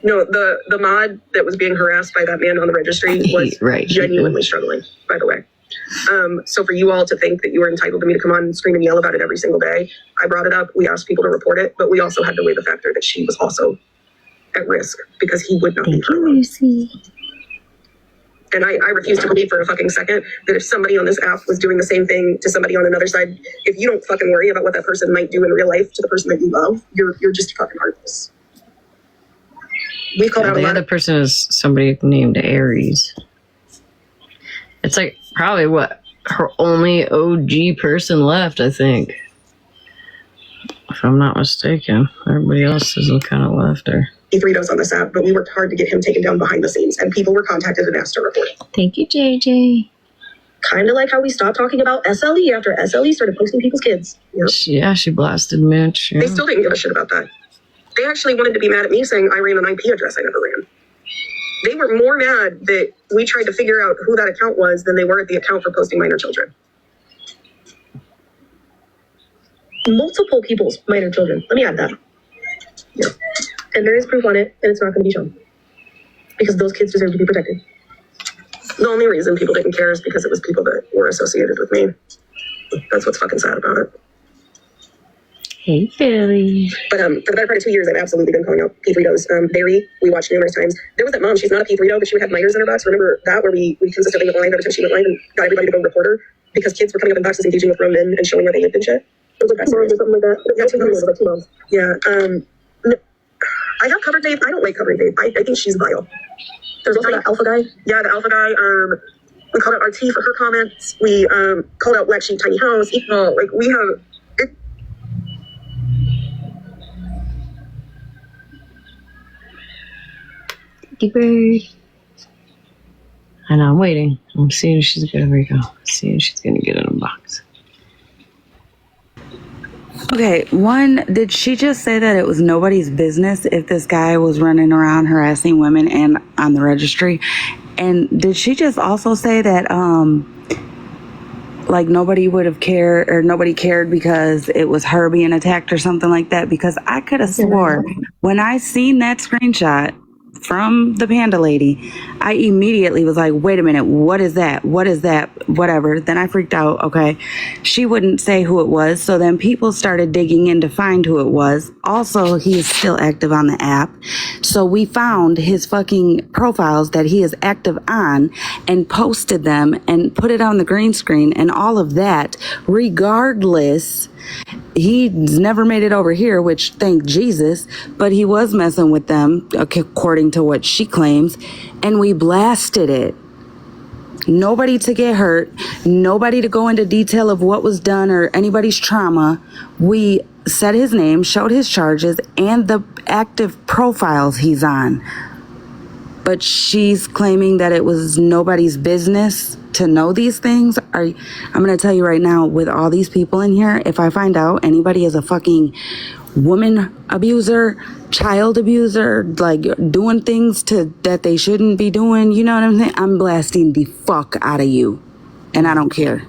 No, the mod that was being harassed by that man on the registry was genuinely struggling, by the way. So for you all to think that you were entitled to me to come on and scream and yell about it every single day, I brought it up. We asked people to report it, but we also had to weigh the factor that she was also at risk because he would not be her alone. And I refuse to believe for a fucking second that if somebody on this app was doing the same thing to somebody on another side, if you don't fucking worry about what that person might do in real life to the person that you love, you're just fucking heartless. We called out a lot. The other person is somebody named Aries. It's like probably her only OG person left, I think. If I'm not mistaken. Everybody else is kind of left her. P3Os on this app, but we worked hard to get him taken down behind the scenes, and people were contacted and asked to report it. Thank you, JJ. Kind of like how we stopped talking about SLE after SLE started posting people's kids. Yep. Yeah, she blasted Mitch. Yeah. They still didn't give a shit about that. They actually wanted to be mad at me saying I ran an IP address I never ran. They were more mad that we tried to figure out who that account was than they were at the account for posting minor children. Multiple people's minor children. Let me add that. Yeah. And there is proof on it, and it's not going to be shown. Because those kids deserve to be protected. The only reason people didn't care is because it was people that were associated with me. That's what's fucking sad about it. Hey, Philly. But for the better part of 2 years, I've absolutely been calling out P3Os. Barry, we watched numerous times. There was that mom, she's not a P3O, but she would have minors in her box. Remember that, where we consistently went live every time she went live and got everybody to go report her because kids were coming up in boxes engaging with grown men and showing where they lived and shit? Those are something like that. Yeah, 2 moms. Like 2 moms. Yeah. I have covered Dave. I don't like covering Dave. I think she's vile. There's also that alpha guy. Yeah, the alpha guy. We called out RT for her comments. We called out Black Sheep Tiny House. Like we have. Bird. I know, I'm waiting. I'm seeing if she's gonna see if she's gonna get in a box. Okay, one, did she just say that it was nobody's business if this guy was running around harassing women and on the registry? And did she just also say that like nobody would have cared or nobody cared because it was her being attacked or something like that, because I could have swore when I seen that screenshot from the panda lady, I immediately was like, wait a minute, what is that? What is that? Whatever. Then I freaked out. Okay. She wouldn't say who it was. So then people started digging in to find who it was. Also, he is still active on the app. So we found his fucking profiles that he is active on and posted them and put it on the green screen and all of that, regardless. He's never made it over here, which thank Jesus, but he was messing with them, according to what she claims, and we blasted it. Nobody to get hurt, nobody to go into detail of what was done or anybody's trauma. We said his name, showed his charges, and the active profiles he's on. But she's claiming that it was nobody's business to know these things. I'm going to tell you right now, with all these people in here, if I find out anybody is a fucking woman abuser, child abuser, like doing things that they shouldn't be doing, you know what I'm saying? I'm blasting the fuck out of you. And I don't care.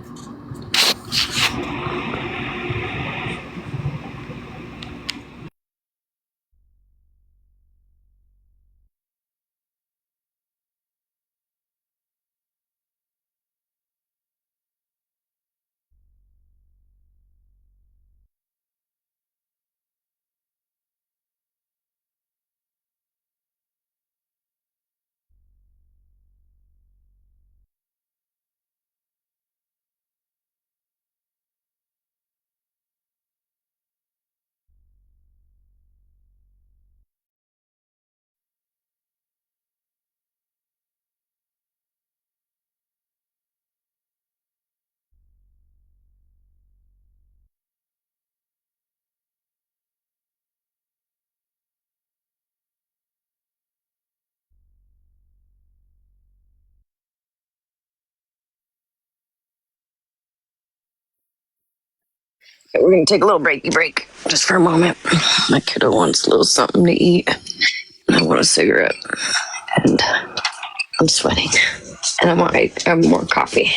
We're going to take a little breaky break just for a moment. My kiddo wants a little something to eat. And I want a cigarette. And I'm sweating. And I want more coffee.